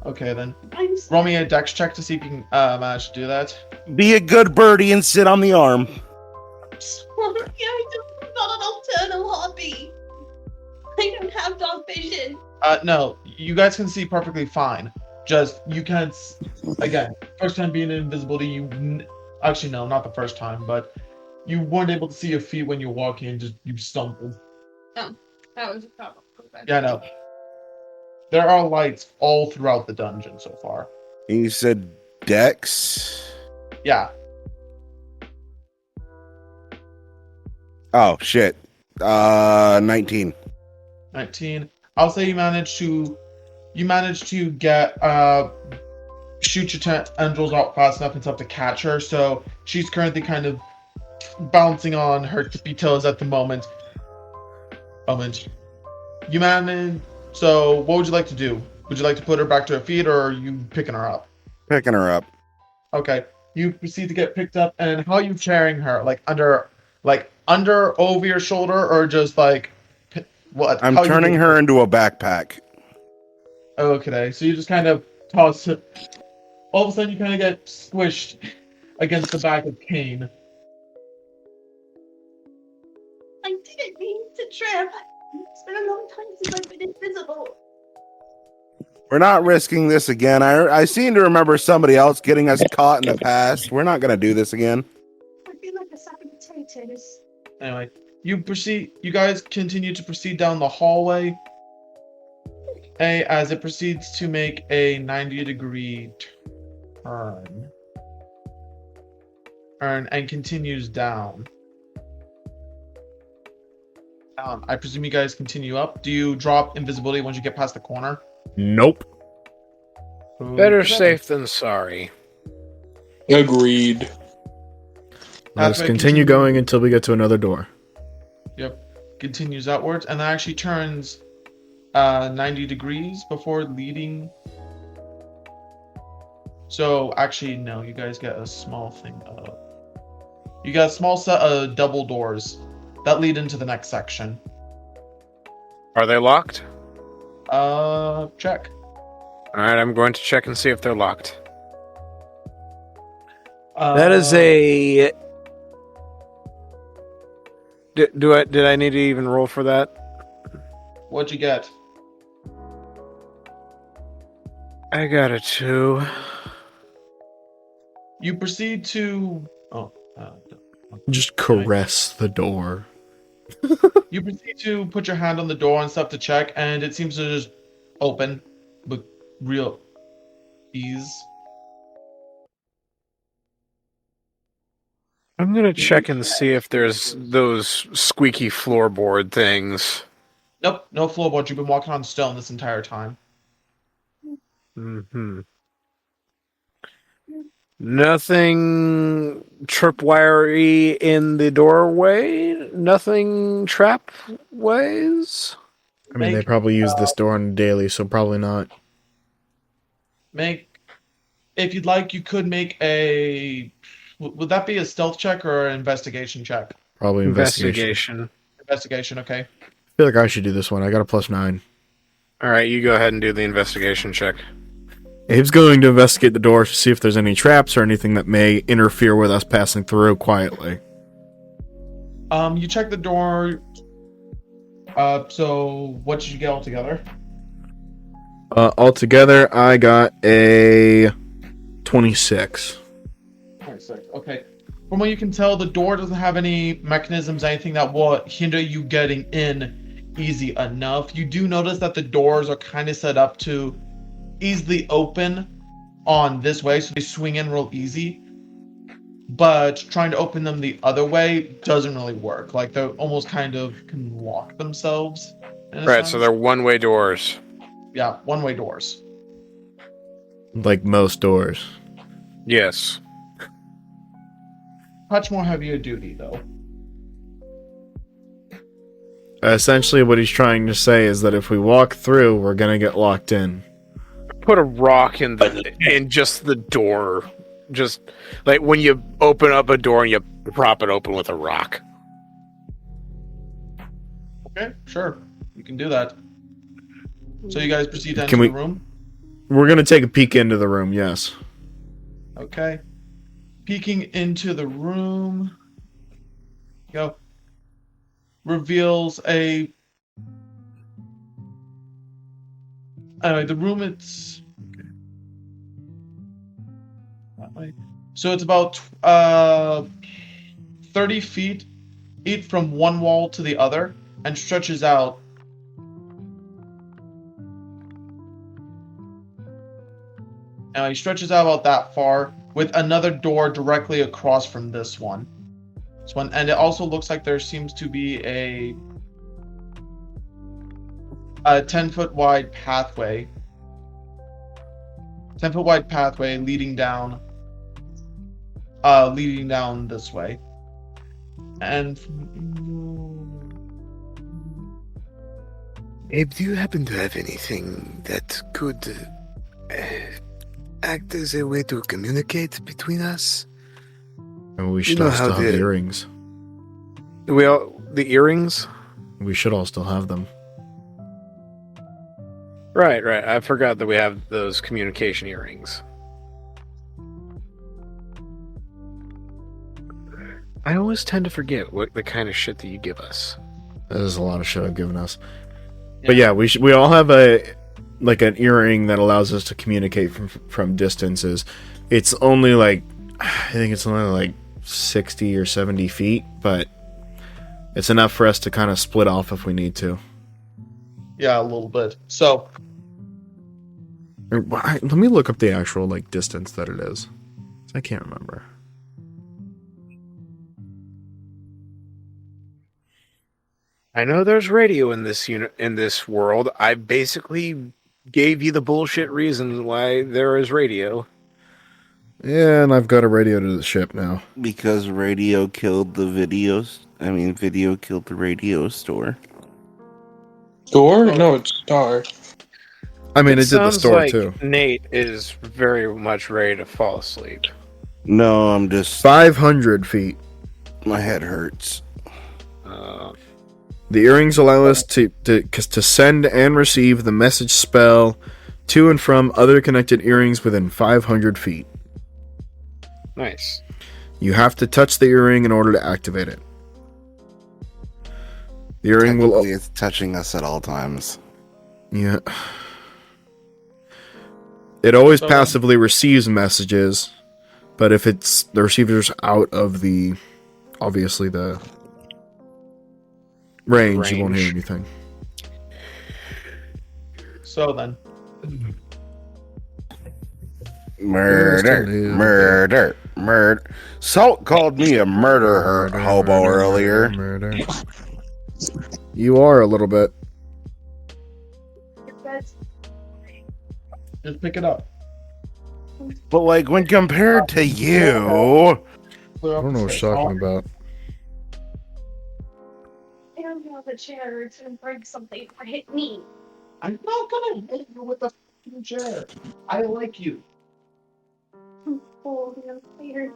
Okay then. I'm Roll me a dex check to see if you can manage to do that. Be a good birdie and sit on the arm. sorry. I don't got an alternate hobby. I don't have dark vision. No, you guys can see perfectly fine. Just you can't. Again, first time being in invisibility, actually no, not the first time, but you weren't able to see your feet when you walk in. Just you stumbled. That was a problem. Yeah, no. There are lights all throughout the dungeon so far. And you said Dex? Yeah. Oh shit. 19. 19. I'll say you managed to get shoot your tendrils out fast enough and stuff to catch her. So she's currently kind of bouncing on her tippy toes at the moment. You managed. So what would you like to do? Would you like to put her back to her feet, or are you picking her up? Picking her up. Okay. You proceed to get picked up, and how are you carrying her? Like under over your shoulder, or just like what? I'm How you turning doing? her into a backpack. Okay, so you just kind of toss it. All of a sudden, you kind of get squished against the back of Kain. I didn't mean to trip. It's been a long time since I've been invisible. We're not risking this again. I seem to remember somebody else getting us caught in the past. We're not going to do this again. I feel like a sack of potatoes. Anyway, you guys continue to proceed down the hallway. As it proceeds to make a 90-degree turn and continues down. I presume you guys continue up. Do you drop invisibility once you get past the corner? Nope. Better Okay. safe than sorry. Agreed. Let's Pathway continue going until we get to another door. Yep. Continues outwards and then actually turns 90 degrees before leading. So actually, no, you guys get a small thing up. You got a small set of double doors that lead into the next section. Are they locked? Check. Alright, I'm going to check and see if they're locked. That is a... Did I need to even roll for that? What'd you get? I got a 2. You proceed to. Just caress the door. You proceed to put your hand on the door and stuff to check, and it seems to just open with real ease. I'm gonna check and see if there's those squeaky floorboard things. Nope, no floorboards. You've been walking on stone this entire time. Mm-hmm. Nothing tripwire-y in the doorway? Nothing trap ways? I mean, they probably use this door on daily, so probably not. If you'd like, you could make a. Would that be a stealth check or an investigation check? Probably investigation. Investigation, okay. I feel like I should do this one. I got a +9. Alright, you go ahead and do the investigation check. Abe's going to investigate the door to see if there's any traps or anything that may interfere with us passing through quietly. You check the door. So what did you get altogether? Altogether, I got a 26. 26. Okay. From what you can tell, the door doesn't have any mechanisms, anything that will hinder you getting in easy enough. You do notice that the doors are kind of set up to easily open on this way, so they swing in real easy. But trying to open them the other way doesn't really work. Like, they're almost kind of can lock themselves. Right, so they're one-way doors. Yeah, one-way doors. Like most doors. Yes. Much more heavier duty, though. Essentially, what he's trying to say is that if we walk through, we're gonna get locked in. Put a rock in just the door. Just like when you open up a door and you prop it open with a rock. Okay, sure. You can do that. So you guys proceed to enter the room? We're gonna take a peek into the room, yes. Okay. Peeking into the room. Go. Reveals a. The room. It's. Okay. That way. So it's about 30 feet, each from one wall to the other, and stretches out. He stretches out about that far, with another door directly across from this one. And it also looks like there seems to be a 10-foot wide pathway. 10-foot wide pathway leading down this way. And Abe, do you happen to have anything that could act as a way to communicate between us? And we should all still have the earrings. The earrings? We should all still have them. Right. I forgot that we have those communication earrings. I always tend to forget what the kind of shit that you give us. There's a lot of shit I've given us. Yeah. But yeah, we all have an earring that allows us to communicate from distances. It's only I think it's only 60 or 70 feet, but it's enough for us to kind of split off if we need to. Yeah, a little bit. So let me look up the actual distance that it is. I can't remember. I know there's radio in this world. I basically gave you the bullshit reasons why there is radio. Yeah, and I've got a radio to the ship now. Because radio killed the videos. Video killed the radio store. Store? No, it's Star. I mean, it did the store too. Nate is very much ready to fall asleep. No, I'm just 500 feet. My head hurts. The earrings allow us to send and receive the message spell to and from other connected earrings within 500 feet. Nice. You have to touch the earring in order to activate it. The earring will. It's touching us at all times. Yeah. It always So- passively receives messages, but if it's the receiver's out of the, obviously the range, you won't hear Range. anything. So then, Murder, murder, murder. Salt called me a murderer hobo earlier. Murder. You are a little bit. just pick it up. But like when compared to you, I don't know what she's talking about. I don't know the chair. It's gonna break something or hit me. I'm not gonna hit you with the fucking chair. I like you. I'm cold and I'm tired.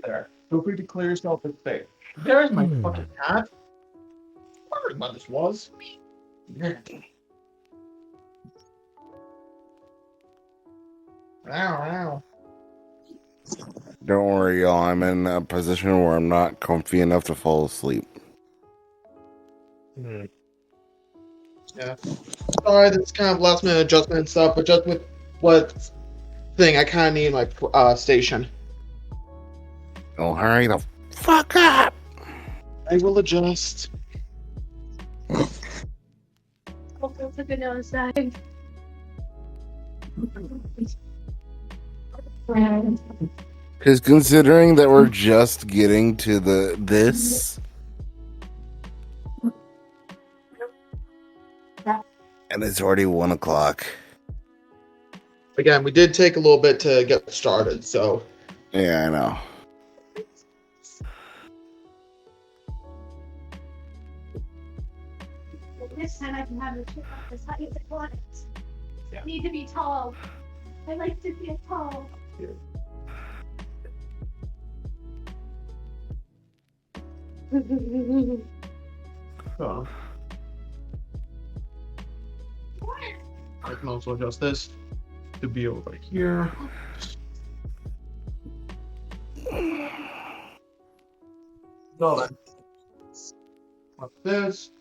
There. Feel free to clear yourself of space. There's my fucking hat. Wondering what this was. Ow, don't worry, y'all. I'm in a position where I'm not comfy enough to fall asleep. Yeah. Sorry, this is kind of last minute adjustment and stuff, but just with what thing, I kind of need my station. Oh, hurry the fuck up! I will adjust. Hopefully it's a good nosedive. Because considering that we're just getting to this, and it's already 1 o'clock. Again, we did take a little bit to get started, so Yeah, I know. This time I can have the chip off as high as I want it. Yeah. I need to be tall. I like to be tall. I can also adjust this to be over here. So then, like this.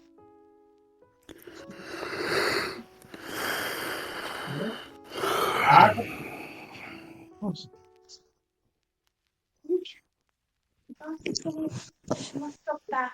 Let's go back.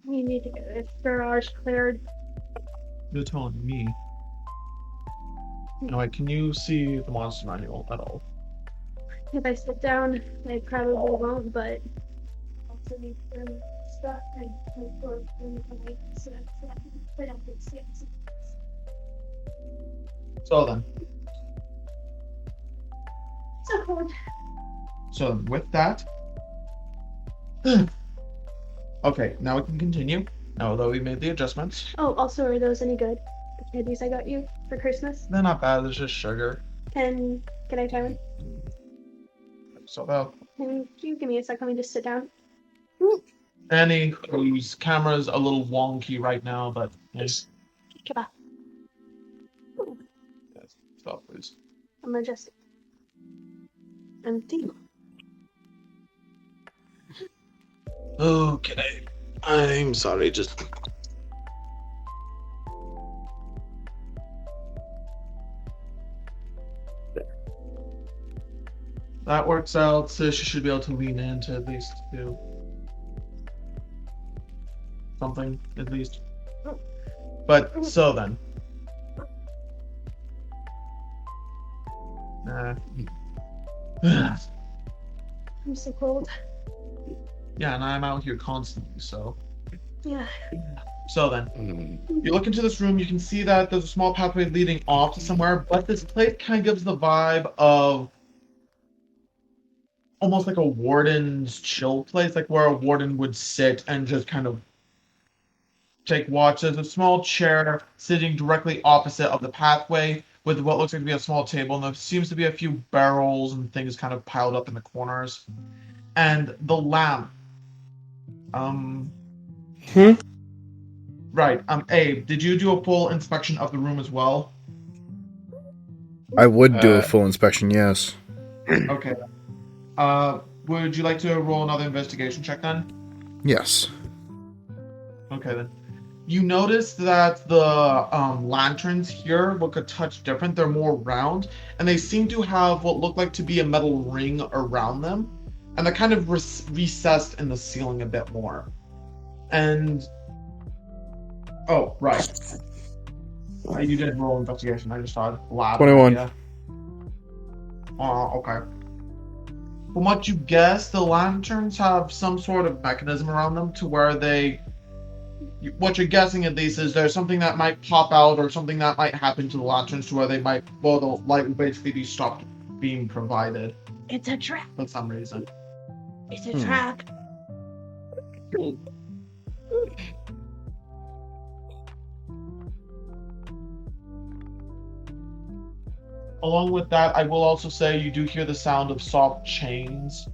We need to get this garage cleared. You're telling me. Anyway, can you see the monster manual at all? If I sit down, I probably won't, but also need some stuff and work and so I can put up and see it. So then, So cold. so with that, okay, now we can continue. Now that we made the adjustments, Oh, also, are those any good? The candies I got you for Christmas? they're not bad. There's just sugar. Can I try one? So about Can you give me a sec? Let me just sit down. Annie, whose camera's a little wonky right now, but yes, Kebab. stop, please. I'm adjusting. Empty. Okay, I'm sorry. Just that works out. So she should be able to lean into at least do something at least. But so then. I'm so cold. Yeah, and I'm out here constantly, so. Yeah. So then, you look into this room, you can see that there's a small pathway leading off to somewhere, but this place kind of gives the vibe of almost like a warden's chill place, like where a warden would sit and just kind of take watch. There's a small chair sitting directly opposite of the pathway, with what looks like to be a small table, and there seems to be a few barrels and things kind of piled up in the corners. And the lamp. Right. Abe, did you do a full inspection of the room as well? I would do a full inspection, yes. Okay. Would you like to roll another investigation check then? Yes. Okay then. You notice that the lanterns here look a touch different. They're more round, and they seem to have what look like to be a metal ring around them, and they're kind of recessed in the ceiling a bit more. And oh, right. You didn't roll investigation. I just thought lab. 21. Yeah. Okay. From what you guess, the lanterns have some sort of mechanism around them to where what you're guessing at least is there's something that might pop out or something that might happen to the lanterns to where the light will basically be stopped being provided It's a trap. for some reason. It's a trap. Along with that, I will also say you do hear the sound of soft chains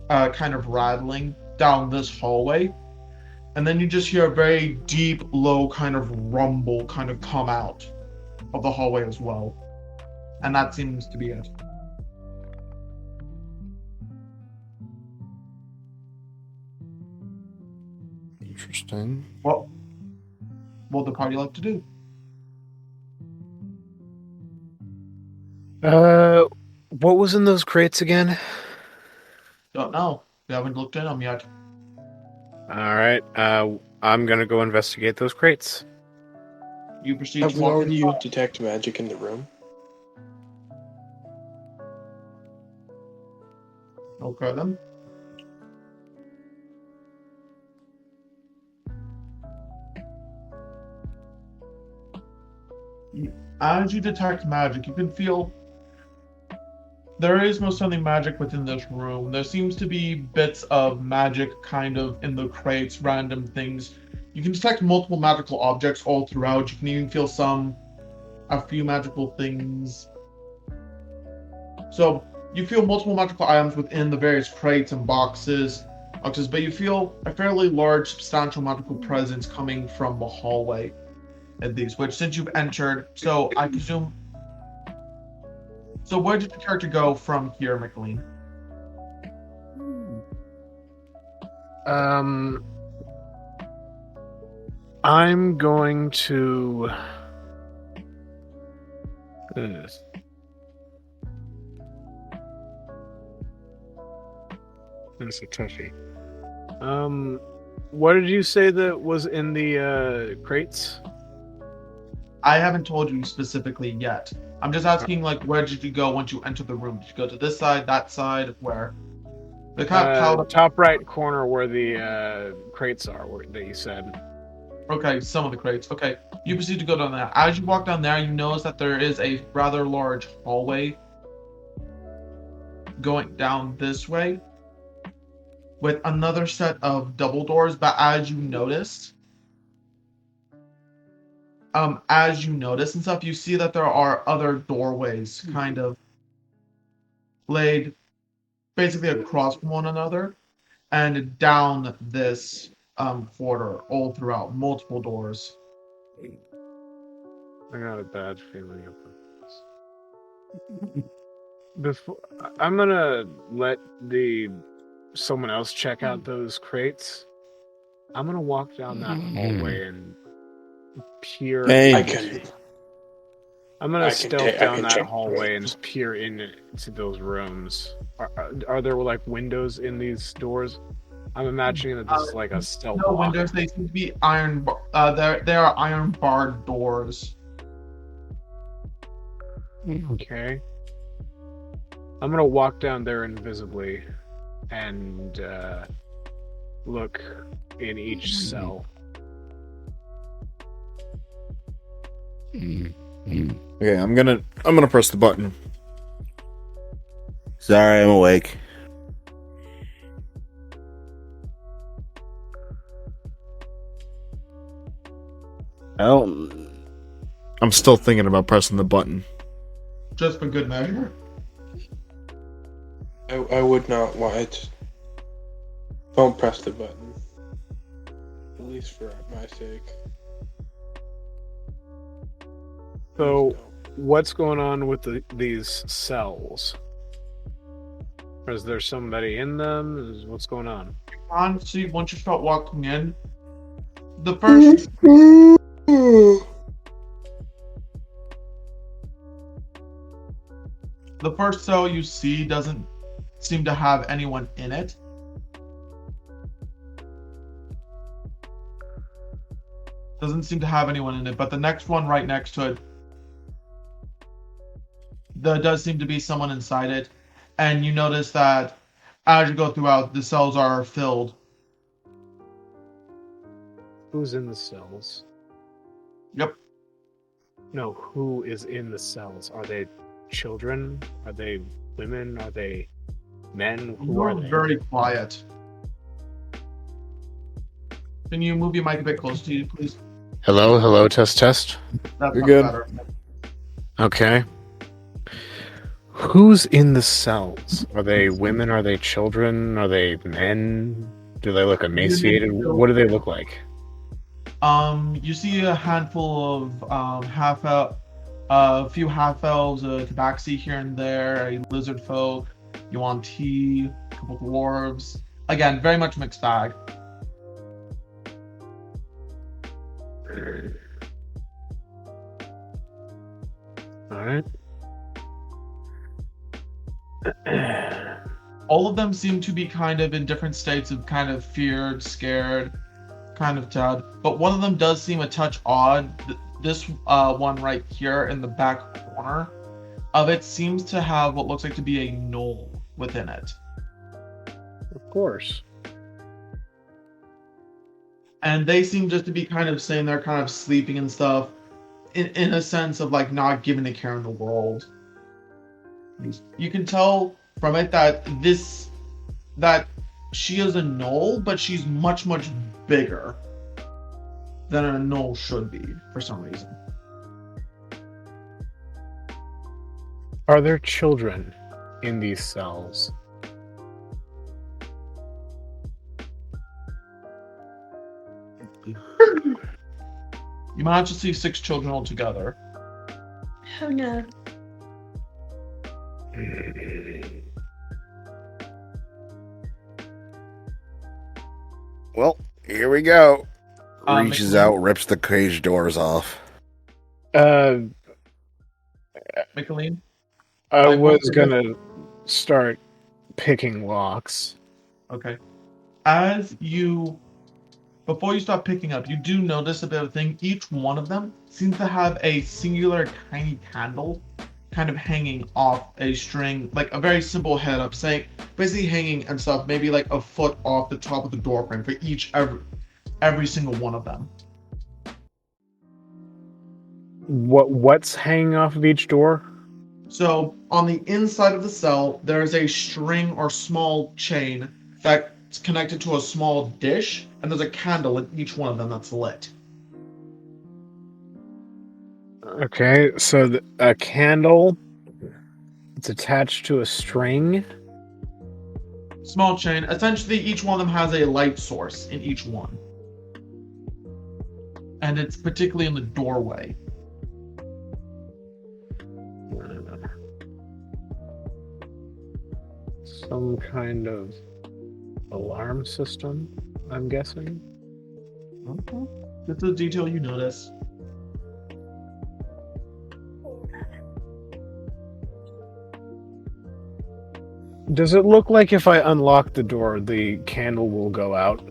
kind of rattling down this hallway. And then you just hear a very deep, low kind of rumble kind of come out of the hallway as well. And that seems to be it. Interesting. Well, what would the party like to do? What was in those crates again? Don't know. We haven't looked in them yet. Alright, I'm gonna go investigate those crates. You proceed Have to we walk already inside. detect magic in the room? Okay then. As you detect magic, you can feel there is most certainly magic within this room. There seems to be bits of magic kind of in the crates, random things. You can detect multiple magical objects all throughout. You can even feel a few magical things. So you feel multiple magical items within the various crates and boxes, but you feel a fairly large, substantial magical presence coming from the hallway at least, which since you've entered, so I presume. So where did your character go from here, Michaeleen? I'm going to. That's a toughie. What did you say that was in the crates? I haven't told you specifically yet. I'm just asking, like, where did you go once you entered the room? Did you go to this side, that side, where? The kind of piled up. Top right corner where the crates are, that you said. Okay, some of the crates. Okay, you proceed to go down there. As you walk down there, you notice that there is a rather large hallway going down this way with another set of double doors. But as you notice and stuff, you see that there are other doorways kind of laid basically across from one another and down this corridor all throughout, multiple doors. I got a bad feeling about this. I'm gonna let someone else check out those crates. I'm gonna walk down that hallway and peer. Hey. I'm gonna stealth down that check hallway and just peer into those rooms. Are there like windows in these doors? I'm imagining that this is like a stealth. No windows. They seem to be iron. They are iron barred doors. Okay. I'm gonna walk down there invisibly and look in each cell. Okay, I'm gonna press the button. Sorry, I'm awake. I'm still thinking about pressing the button. Just for good measure. I would not want it. Don't press the button. At least for my sake. So, what's going on with these cells? Is there somebody in them? What's going on? Honestly, once you start walking in, the first cell you see doesn't seem to have anyone in it. Doesn't seem to have anyone in it, but the next one right next to it, there does seem to be someone inside it, and you notice that as you go throughout, the cells are filled. Who's in the cells? Yep. No, who is in the cells? Are they children? Are they women? Are they men? Who are they? Very quiet. Can you move your mic a bit closer to you, please? Hello, test. That's You're much good. better. Okay. Who's in the cells? Are they women? Are they children? Are they men? Do they look emaciated? What do they look like? You see a handful of a few half elves, a tabaxi here and there, a lizard folk, yuan-ti, a couple dwarves. Again, very much mixed bag. All right. All of them seem to be kind of in different states of kind of feared, scared, kind of dead. But one of them does seem a touch odd. This one right here in the back corner of it seems to have what looks like to be a knoll within it. Of course. And they seem just to be kind of sitting there, kind of sleeping and stuff, in a sense of like not giving a care in the world. You can tell from it that she is a knoll, but she's much, much bigger than a knoll should be for some reason. Are there children in these cells? You manage to see 6 children altogether. Oh no. Well, here we go. Reaches Michaeleen? out, rips the cage doors off. Michaeleen? I Like, was what- gonna start picking locks. Okay. Before you start picking up, you do notice a bit of a thing. Each one of them seems to have a singular tiny candle kind of hanging off a string, like a very simple head up, saying, basically hanging and stuff, maybe like a foot off the top of the door frame for every single one of them. What's hanging off of each door? So on the inside of the cell, there is a string or small chain that's connected to a small dish, and there's a candle in each one of them that's lit. Okay, so a candle. It's attached to a string. Small chain. Essentially, each one of them has a light source in each one. And it's particularly in the doorway. Some kind of alarm system, I'm guessing. Okay. That's the detail you notice. Does it look like if I unlock the door, the candle will go out?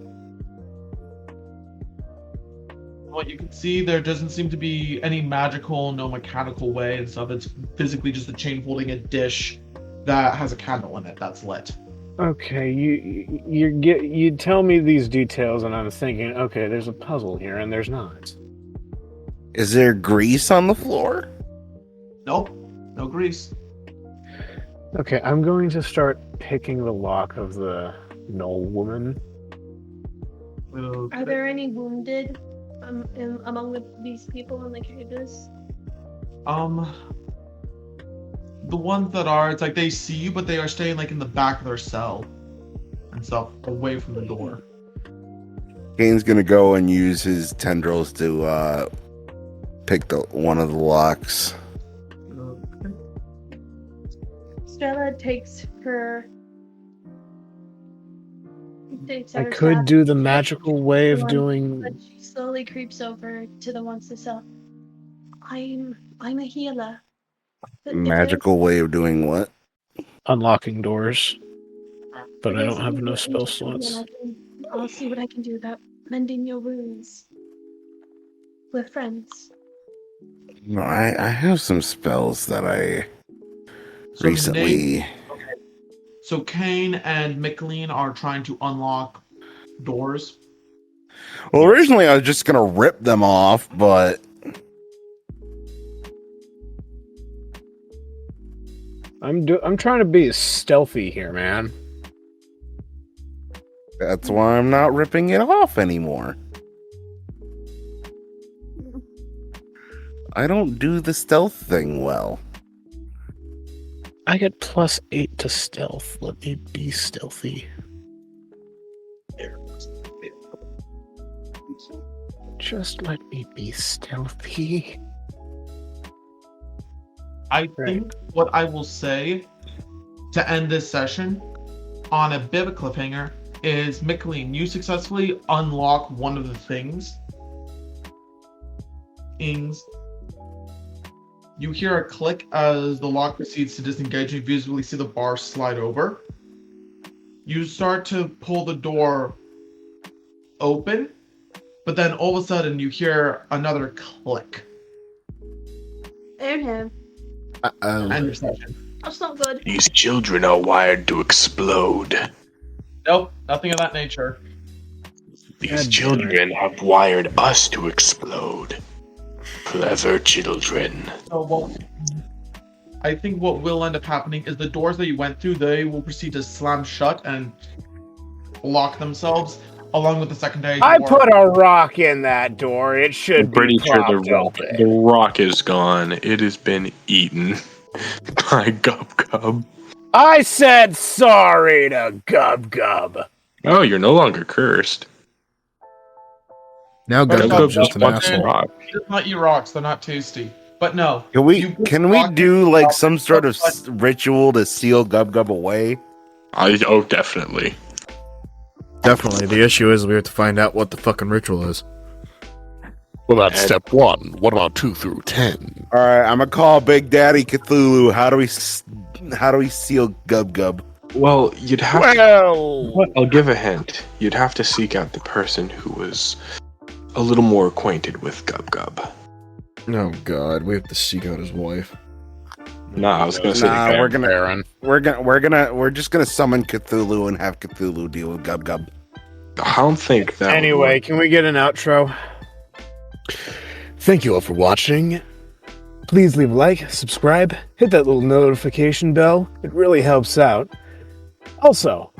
What you can see, there doesn't seem to be any magical, no mechanical way and stuff. It's physically just a chain holding a dish that has a candle in it that's lit. Okay, you tell me these details, and I'm thinking, okay, there's a puzzle here, and there's not. Is there grease on the floor? Nope. No grease. Okay, I'm going to start picking the lock of the Knoll woman. Are there any wounded among these people in the cages? The ones that are, it's like they see you, but they are staying like in the back of their cell and stuff, away from the door. Kane's gonna go and use his tendrils to pick one of the locks. Estrella takes her. I could do the magical way of doing. But she slowly creeps over to the ones to sell. I'm a healer. But if Magical way of doing what? Unlocking doors. there's- But I if don't have there's enough spell anything, then slots. I'll see what I can do about mending your wounds. We're friends. No, I have some spells that I So recently. So Kain and Michaeleen are trying to unlock doors. Well, originally I was just gonna rip them off, but I'm trying to be stealthy here, man. that's why I'm not ripping it off anymore. I don't do the stealth thing well. I get +8 to stealth. Let me be stealthy. Just let me be stealthy. I think what I will say to end this session on a bit of a cliffhanger is, Michaeleen, you successfully unlock one of the things. You hear a click as the lock proceeds to disengage, and you visibly see the bar slide over. You start to pull the door open, but then all of a sudden you hear another click. There him. End your session. That's not good. These children are wired to explode. Nope, nothing of that nature. These children have wired us to explode. Clever children. So, well, I think what will end up happening is the doors that you went through, they will proceed to slam shut and lock themselves, along with the secondary I door. put a rock in that door. It should I'm pretty be sure propped the rock is gone. It has been eaten by Gub Gub. I said sorry to Gub Gub. Oh, you're no longer cursed. Now But Gub no, Gub's just an Gub Gub asshole. Rock. He does not eat rocks, they're not tasty. But no. Can we you do like some sort of ritual to seal Gub Gub away? Oh, definitely. Definitely. The issue is we have to find out what the fucking ritual is. Well, that's step 1. What about 2 through 10? All right, I'm gonna call Big Daddy Cthulhu. How do we seal Gub Gub? Well, you'd have Well, I'll give a hint. You'd have to seek out the person who was a little more acquainted with Gub Gub. Oh god, we have to seek out his wife. Nah, I was gonna say Nah, the we're just gonna summon Cthulhu and have Cthulhu deal with Gub Gub. I don't think that. Anyway, can we get an outro? Thank you all for watching. Please leave a like, subscribe, hit that little notification bell. It really helps out. Also,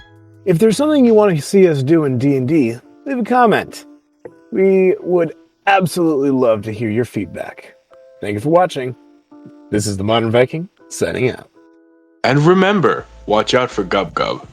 if there's something you want to see us do in D&D, leave a comment. We would absolutely love to hear your feedback. Thank you for watching. This is the Modern Viking, signing out. And remember, watch out for Gub Gub.